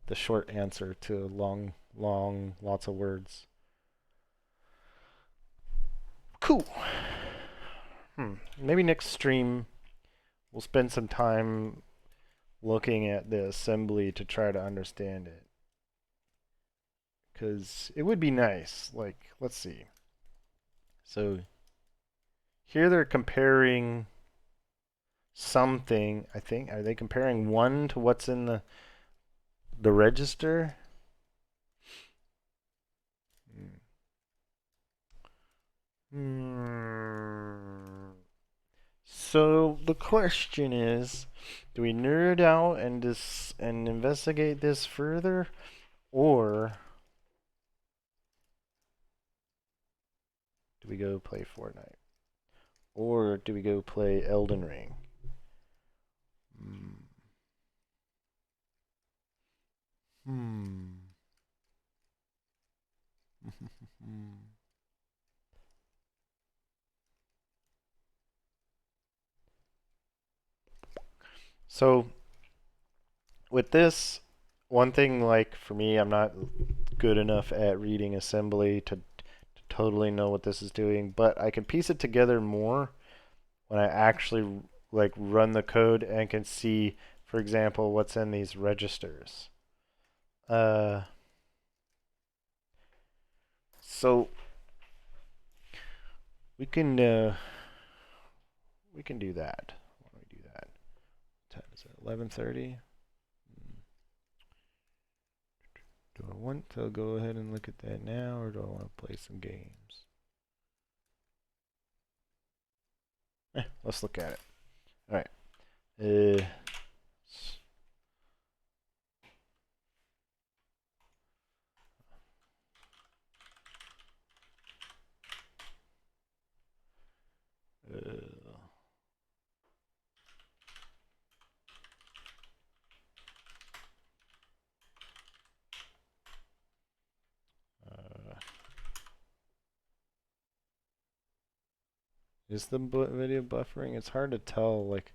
the short answer to long, lots of words. Cool. Maybe next stream we'll spend some time looking at the assembly to try to understand it. Because it would be nice. Like, let's see. So here they're comparing something, I think. Are they comparing 1 to what's in the register? So the question is, do we nerd out and investigate this further, or do we go play Fortnite, or do we go play Elden Ring? So with this, one thing, like for me, I'm not good enough at reading assembly to totally know what this is doing, but I can piece it together more when I actually like run the code and can see, for example, what's in these registers. So we can do that. Why don't we do that? What time is it? 11:30. Do I want to go ahead and look at that now, or do I want to play some games? Let's look at it. All right. Is the video buffering? It's hard to tell. Like,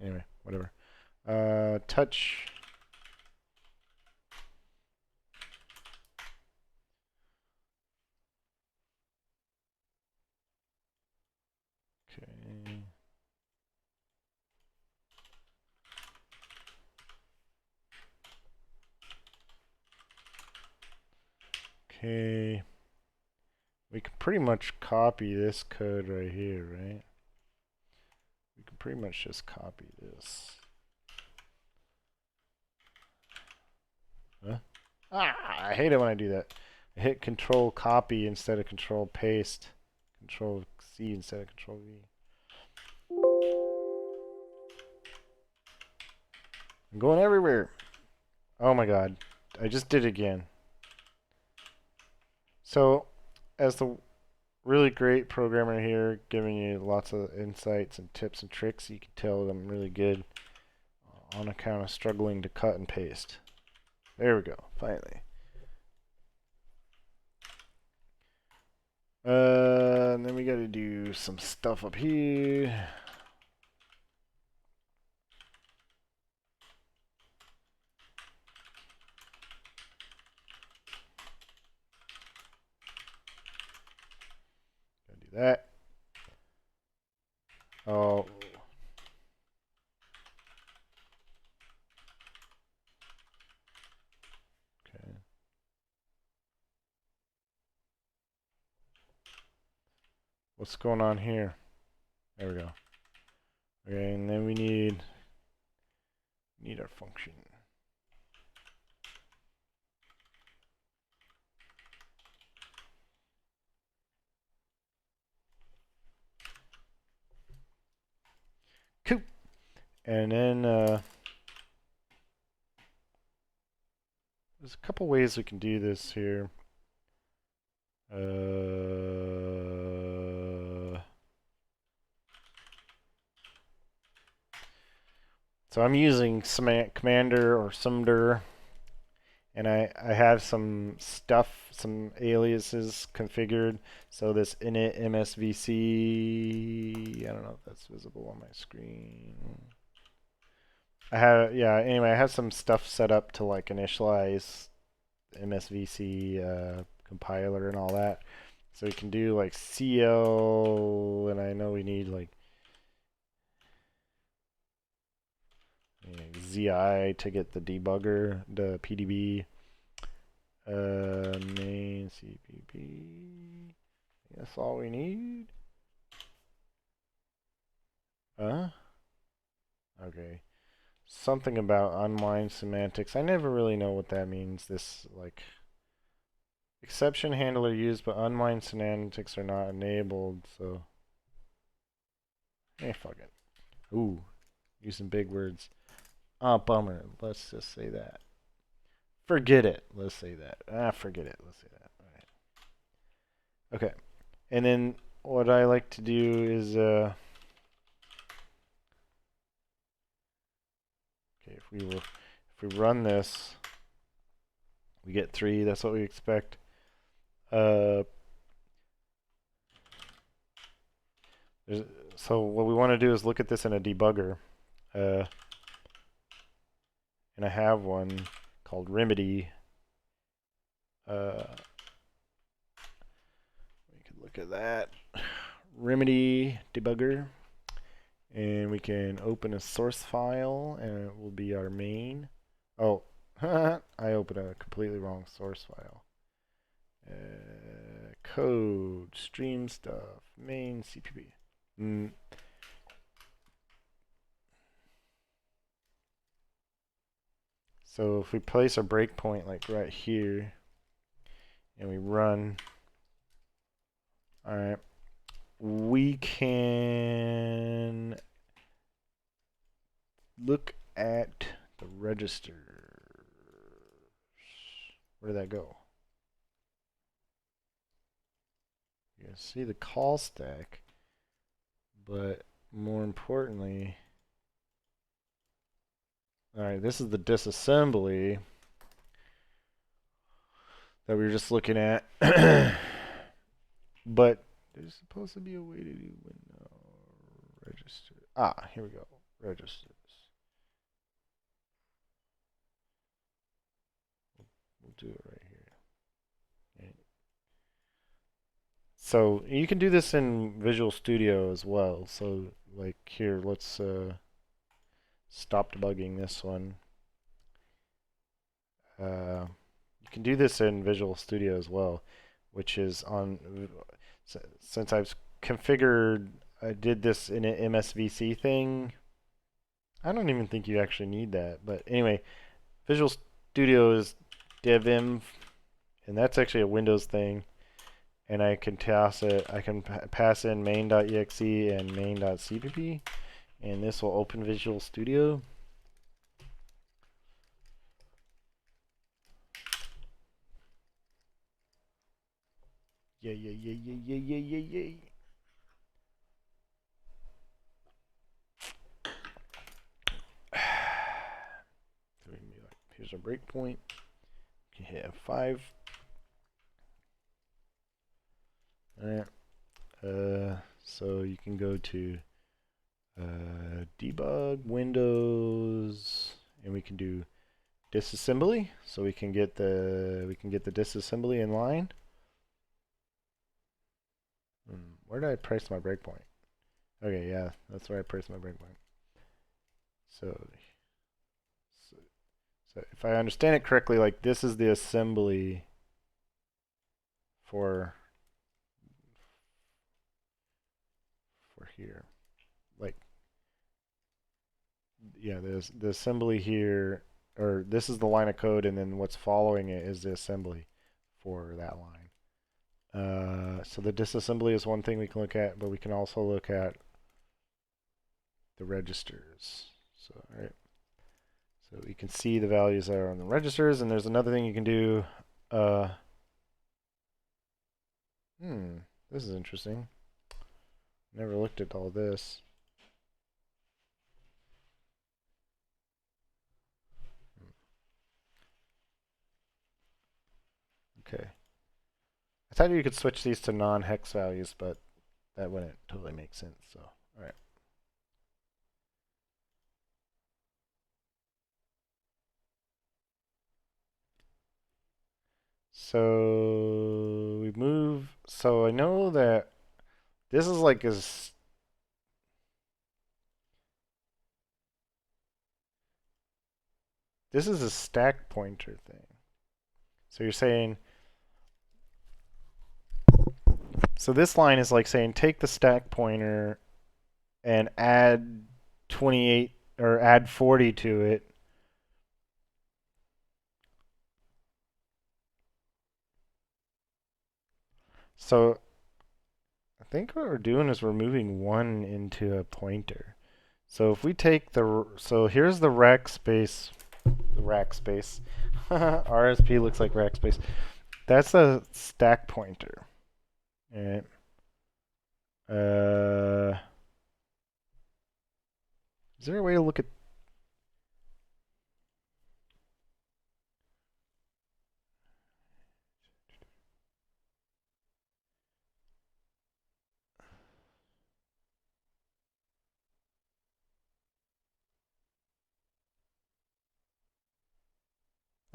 anyway, whatever. Touch. Okay. Okay. We can pretty much copy this code right here, right? We can pretty much just copy this. Huh? Ah, I hate it when I do that. I hit Control Copy instead of Control Paste. Control C instead of Control V. I'm going everywhere. Oh my god. I just did it again. So, as the really great programmer here, giving you lots of insights and tips and tricks, you can tell I'm really good on account of struggling to cut and paste. There we go, finally. And then we gotta do some stuff up here. Gotta do that. Oh. Okay. What's going on here? There we go. Okay, and then we need our function. Cool. And then there's a couple ways we can do this here. So I'm using commander or sumder, And I have some stuff, some aliases configured. So this init MSVC, I don't know if that's visible on my screen. I have, yeah, anyway, I have some stuff set up to like initialize MSVC compiler and all that. So we can do like CL, and I know we need like ZI to get the debugger, the PDB, main CPP. That's all we need. Okay. Something about unwind semantics. I never really know what that means. This like exception handler used, but unwind semantics are not enabled. So, fuck it. Ooh, using big words. Ah, bummer. Let's just say that. Forget it. Let's say that. Forget it. Let's say that. All right. Okay. And then what I like to do is okay, if we run this, we get 3. That's what we expect. So what we want to do is look at this in a debugger. And I have one called Remedy. We can look at that. Remedy debugger. And we can open a source file, and it will be our main. Oh, I opened a completely wrong source file. Code, stream stuff, main CPP. So if we place our breakpoint like right here, and we run, all right, we can look at the registers. Where did that go? You can see the call stack, but more importantly, all right, this is the disassembly that we were just looking at. But there's supposed to be a way to do window register. Ah, here we go. Registers. We'll do it right here. Okay. So you can do this in Visual Studio as well. So like here, let's stop debugging this one. You can do this in Visual Studio as well, which is on, since I've configured, I did this in an MSVC thing. I don't even think you actually need that, but anyway, Visual Studio is devim, and that's actually a Windows thing. And I can I can pass in main.exe and main.cpp, and this will open Visual Studio. Yay. So we can be like, here's our breakpoint. You can hit F5. Alright. So you can go to debug Windows, and we can do disassembly. So we can get the disassembly in line. Where did I place my breakpoint? Okay, yeah, that's where I placed my breakpoint. So if I understand it correctly, like this is the assembly for here. Like, yeah, there's the assembly here, or this is the line of code, and then what's following it is the assembly for that line. So the disassembly is one thing we can look at, but we can also look at the registers. So, all right. So we can see the values that are on the registers, and there's another thing you can do. This is interesting. Never looked at all this. Okay. I thought you could switch these to non-hex values, but that wouldn't totally make sense. So, all right. So we move. So I know that this is like this is a stack pointer thing. So you're saying, so this line is like saying take the stack pointer and add 28 or add 40 to it. So I think what we're doing is we're moving 1 into a pointer. So if we take so here's the rack space, RSP looks like rack space. That's a stack pointer. All right. Is there a way to look at?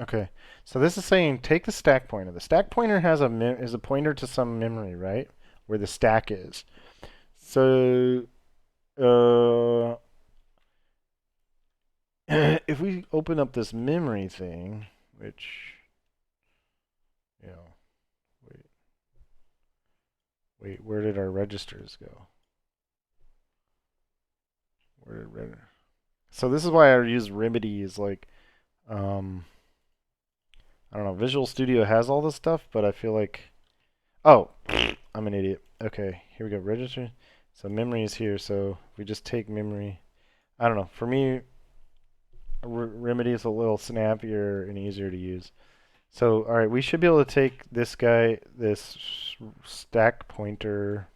Okay, so this is saying take the stack pointer. The stack pointer has is a pointer to some memory, right? Where the stack is. So uh, if we open up this memory thing, which you know, wait, where did our registers go? Where did So this is why I use Remedy is like, um, I don't know. Visual Studio has all this stuff, but I feel like, oh, I'm an idiot. Okay, here we go. Register. So memory is here. So we just take memory. I don't know. For me, Remedy is a little snappier and easier to use. So, all right, we should be able to take this guy, this stack pointer.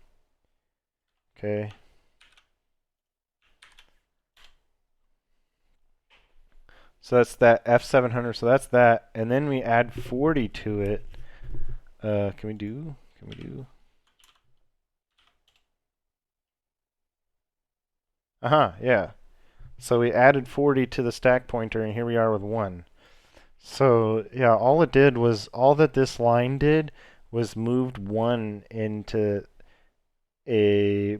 Okay. So that's that F700. So that's that. And then we add 40 to it. Can we do? Can we do? Yeah. So we added 40 to the stack pointer, and here we are with 1. So yeah, all that this line did was moved 1 into a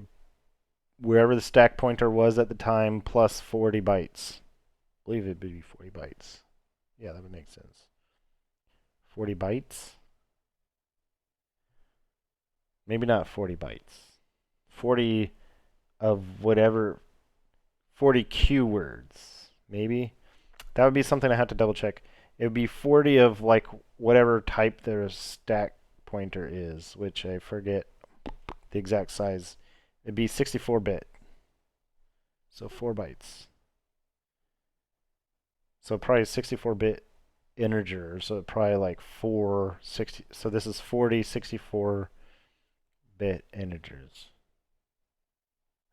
wherever the stack pointer was at the time plus 40 bytes. I believe it'd be 40 bytes. Yeah, that would make sense. 40 bytes? Maybe not 40 bytes. 40 of whatever, 40 Q words, maybe. That would be something I have to double check. It would be 40 of like whatever type their stack pointer is, which I forget the exact size. It'd be 64-bit. So 4 bytes. So probably 64-bit integer. So probably like 460. So this is 40 64-bit integers.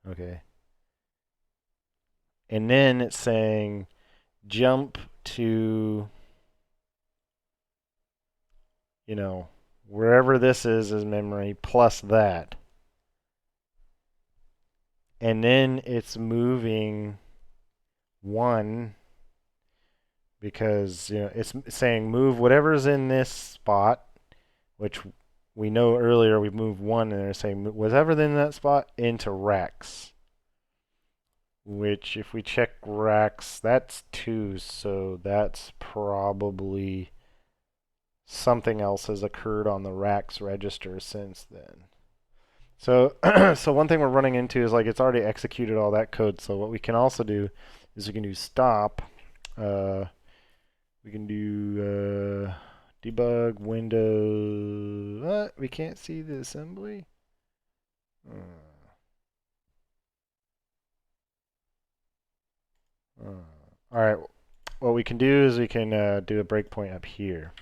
Okay. And then it's saying jump to, you know, wherever this is memory plus that. And then it's moving 1 because, you know, it's saying move whatever's in this spot, which we know earlier we moved 1, and they're saying whatever's in that spot into racks. Which, if we check racks, that's 2, so that's probably something else has occurred on the racks register since then. So, so one thing we're running into is like it's already executed all that code. So what we can also do is we can do stop. We can do debug window. What? We can't see the assembly? All right. What we can do is we can do a breakpoint up here.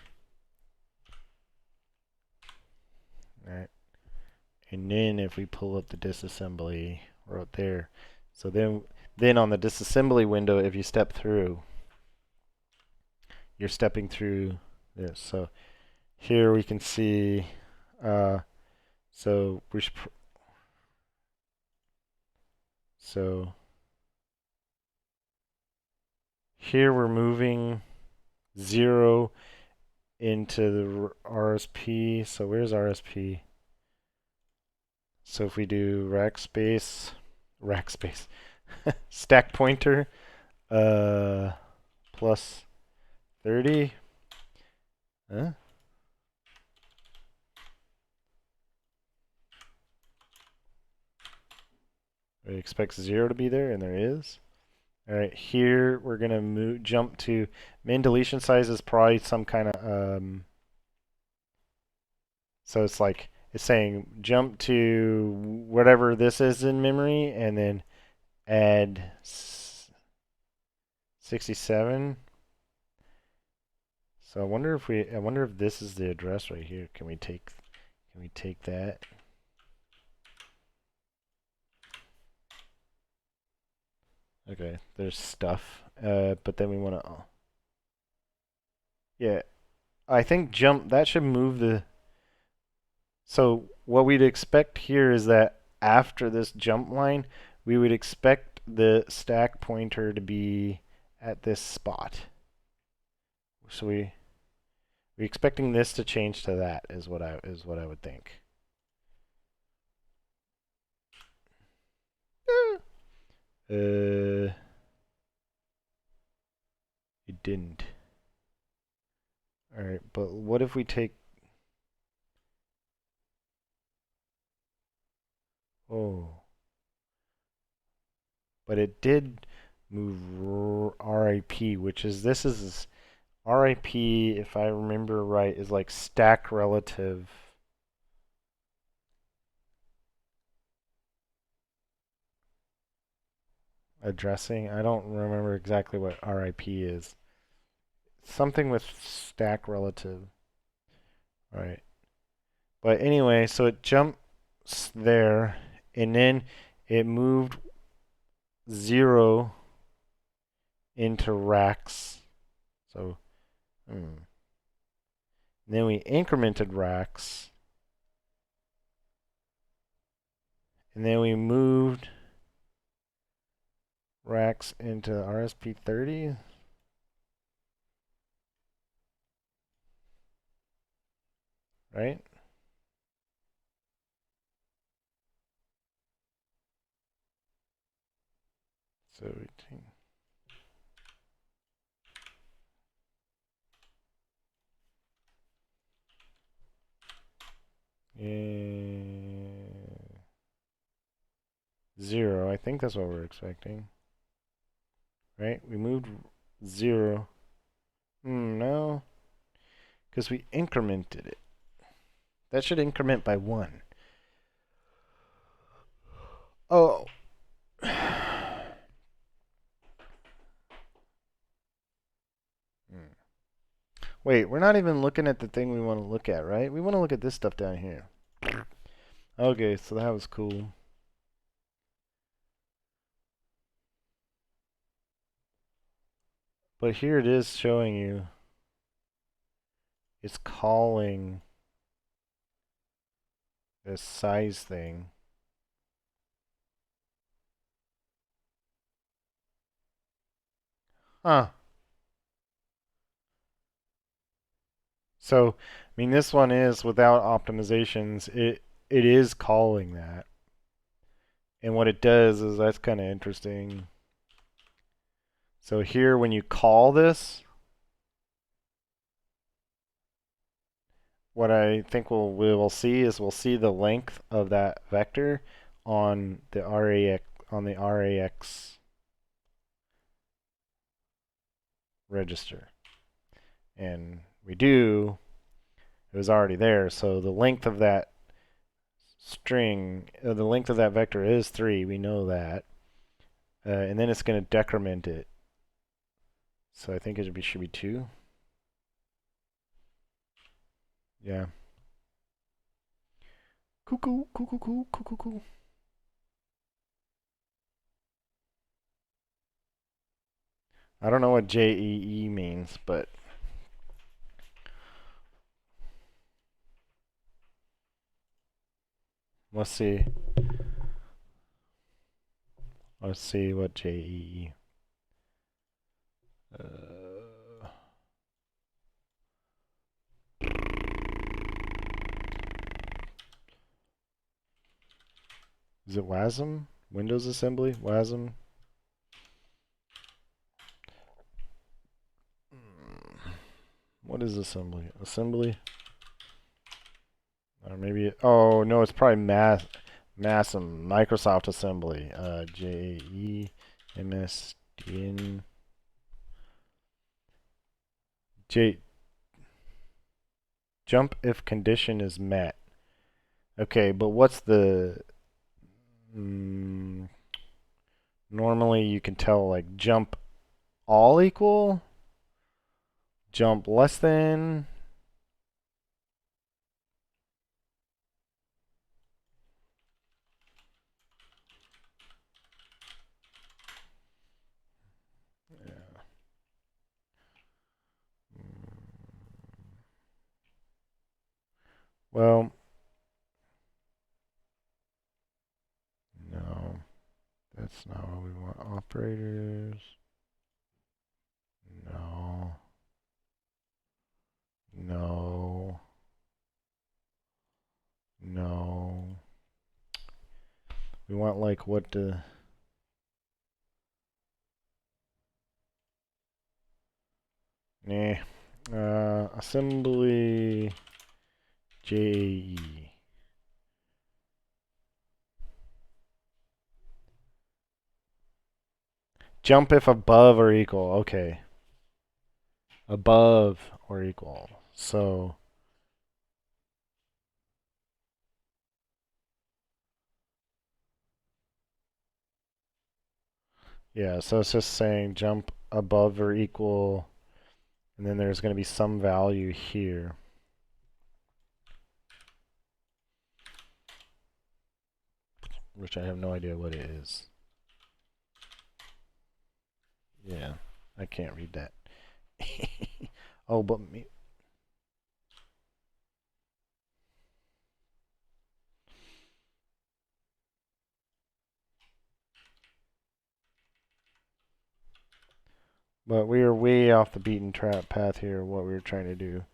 All right. And then if we pull up the disassembly, we're up there. So then on the disassembly window, if you step through, you're stepping through this. So here we can see, so we should, so here we're moving 0 into the RSP. So where's RSP? So if we do rack space, stack pointer, plus 30. Huh? We expect 0 to be there, and there is. All right, here we're gonna jump to min deletion size is probably some kind of so it's like it's saying jump to whatever this is in memory, and then add 67. So I wonder if this is the address right here. Can we take that? Okay, there's stuff. But then we want to yeah, I think jump that should move the so what we'd expect here is that after this jump line, we would expect the stack pointer to be at this spot. So we're expecting this to change to that is what I would think. It didn't. All right, but what if we take oh, but it did move RIP, which is this is RIP, if I remember right, is like stack relative addressing. I don't remember exactly what RIP is. Something with stack relative. Right. But anyway, so it jumps there, and then it moved 0 into racks. So, then we incremented racks, and then we moved racks into RSP30. Right? So we take yeah, 0. I think that's what we're expecting. Right? We moved 0. No, because we incremented it. That should increment by 1. Oh. Wait, we're not even looking at the thing we want to look at, right? We want to look at this stuff down here. Okay, so that was cool. But here it is showing you it's calling this size thing. Huh. So, I mean, this one is without optimizations. It is calling that. And what it does is that's kind of interesting. So here, when you call this, what I think we'll see is we'll see the length of that vector on the RAX register. And we do, it was already there, so the length of that string, the length of that vector is 3, we know that. And then it's going to decrement it. So I think it should be 2. Yeah. Cuckoo, cuckoo, cuckoo, cuckoo, cuckoo. I don't know what JEE means, but Let's see. Let's see what JEE. Is it WASM? Windows Assembly? WASM? What is assembly? Assembly? Or maybe, oh no, it's probably MASM, Microsoft Assembly. JEMSDN. Jump if condition is met. Okay, but what's the... normally you can tell like jump all equal, jump less than. Yeah. Well, no, that's not what we want. Operators. No. No. No. We want like what the... Nah. Assembly JE. Jump if above or equal. Okay. Above or equal. So... yeah, so it's just saying jump above or equal, and then there's going to be some value here. Which I have no idea what it is. Yeah, I can't read that. Oh, but me. But we are way off the beaten path here. What we were trying to do,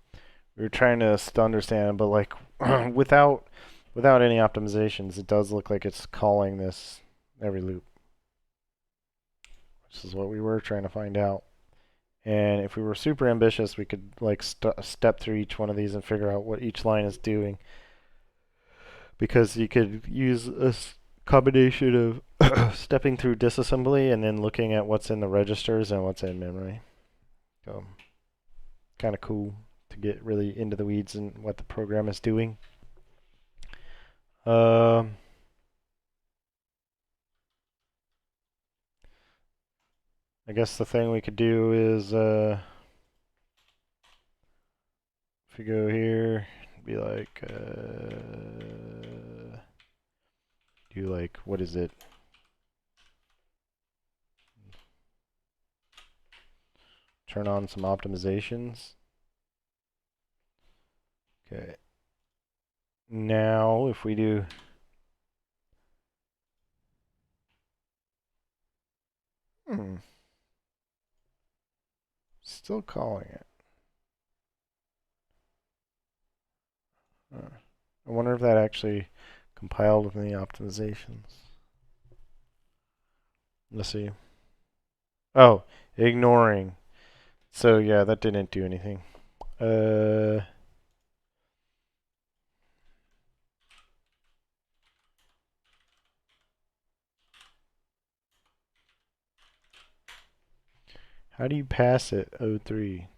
we were trying to understand, but like without any optimizations, it does look like it's calling this every loop, which is what we were trying to find out. And if we were super ambitious, we could like step through each one of these and figure out what each line is doing. Because you could use a combination of stepping through disassembly and then looking at what's in the registers and what's in memory. So, kind of cool to get really into the weeds and what the program is doing. I guess the thing we could do is if we go here, be like, do like, what is it? Turn on some optimizations. Okay. Now, if we do... Still calling it. I wonder if that actually compiled with any optimizations. Let's see. Oh, ignoring. So yeah, that didn't do anything. How do you pass it? 03.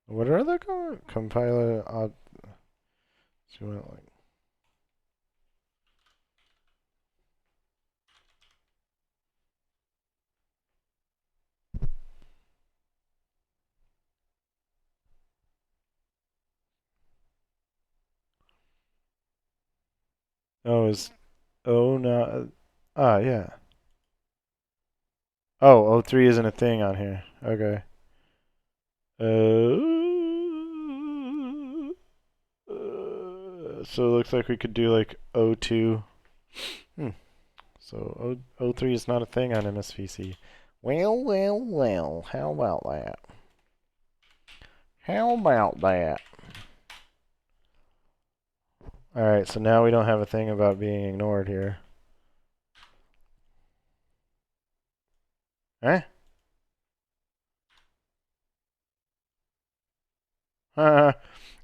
What are they called? Compiler odd. So like. Oh, is Oh no. Ah, yeah. Oh, O3 isn't a thing on here. Okay. So it looks like we could do like O2. Hmm. So O3 is not a thing on MSVC. Well, well, well. How about that? How about that? Alright, so now we don't have a thing about being ignored here. Eh?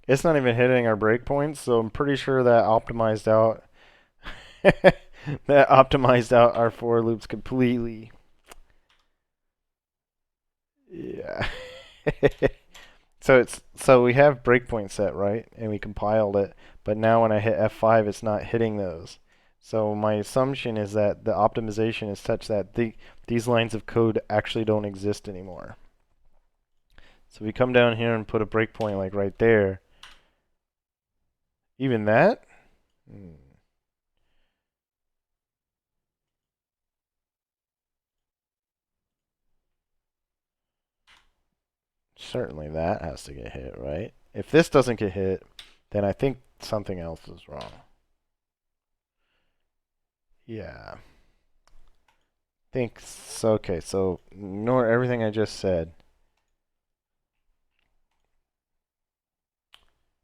It's not even hitting our breakpoints, so I'm pretty sure that optimized out that optimized out our for loops completely. Yeah. So we have breakpoint set, right? And we compiled it, but now when I hit F5 it's not hitting those. So my assumption is that the optimization is such that these lines of code actually don't exist anymore. So we come down here and put a breakpoint like right there. Even that? Hmm. Certainly that has to get hit, right? If this doesn't get hit, then I think something else is wrong. Yeah. Think so. Okay, so ignore everything I just said.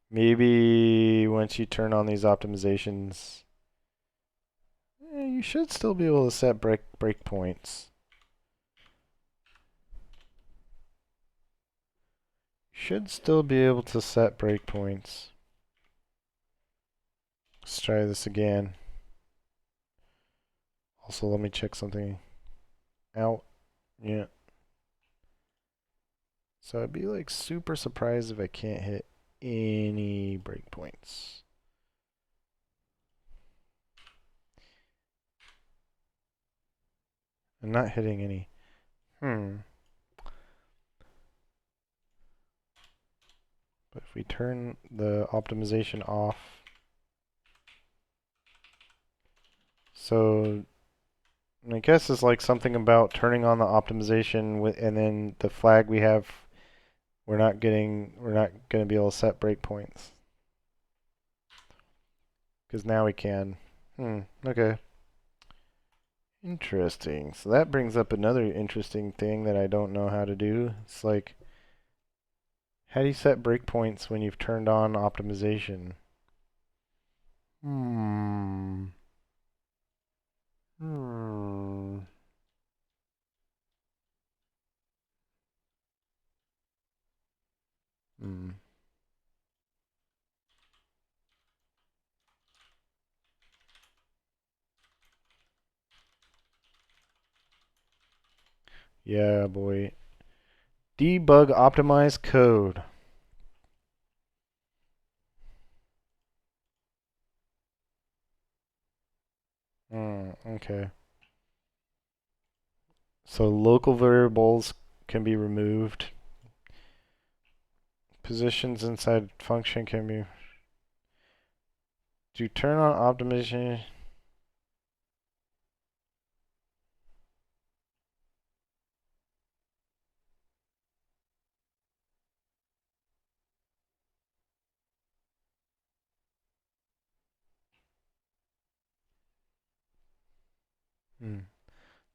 Maybe once you turn on these optimizations, you should still be able to set breakpoints. Should still be able to set breakpoints. Let's try this again. Also, let me check something out. Yeah. So I'd be like super surprised if I can't hit any breakpoints. I'm not hitting any. But if we turn the optimization off, so I guess it's like something about turning on the optimization and then the flag we have, we're not going to be able to set breakpoints. Because now we can. Okay. Interesting. So that brings up another interesting thing that I don't know how to do. It's like, how do you set breakpoints when you've turned on optimization? Hmm. Hmm. Hmm. Yeah, boy. Debug optimized code. Okay. So local variables can be removed. Positions inside function can be. Do you turn on optimization?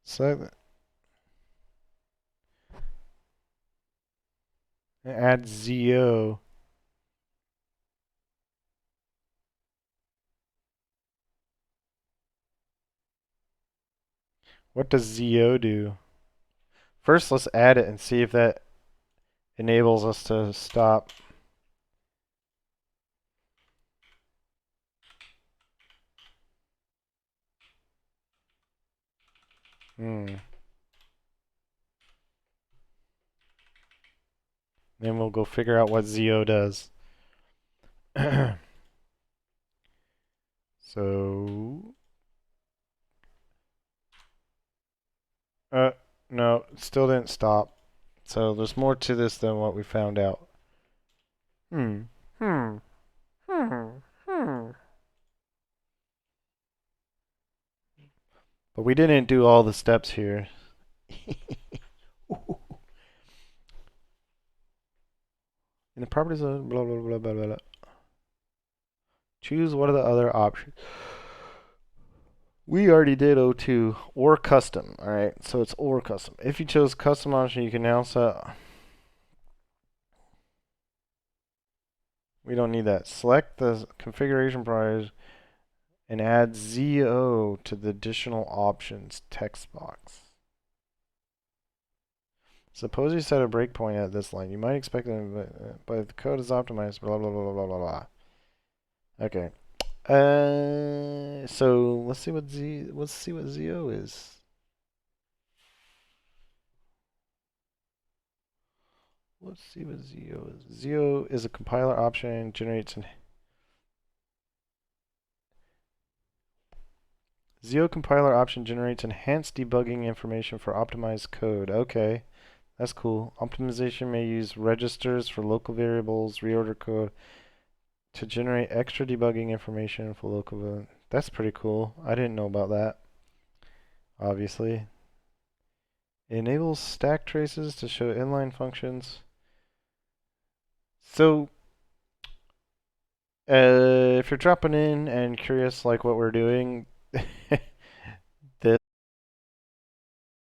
So add ZO. What does ZO do? First, let's add it and see if that enables us to stop. Then we'll go figure out what ZO does. So, uh, no, still didn't stop. So there's more to this than what we found out. Hmm. Hmm. Hmm. Hmm. But we didn't do all the steps here. In the properties of blah, blah, blah, blah, blah, blah. Choose what are the other options. We already did O2 or custom. All right, so it's or custom. If you chose custom option, you can now set. We don't need that. Select the configuration priors and add ZO to the additional options text box. Suppose you set a breakpoint at this line. You might expect it, but if the code is optimized, blah, blah, blah, blah, blah, blah. Okay. So let's see what ZO is. Let's see what ZO is. ZO is a compiler option, generates an ZO compiler option generates enhanced debugging information for optimized code. Okay, that's cool. Optimization may use registers for local variables, reorder code to generate extra debugging information for local. That's pretty cool. I didn't know about that. Obviously. It enables stack traces to show inline functions. So, if you're dropping in and curious like what we're doing,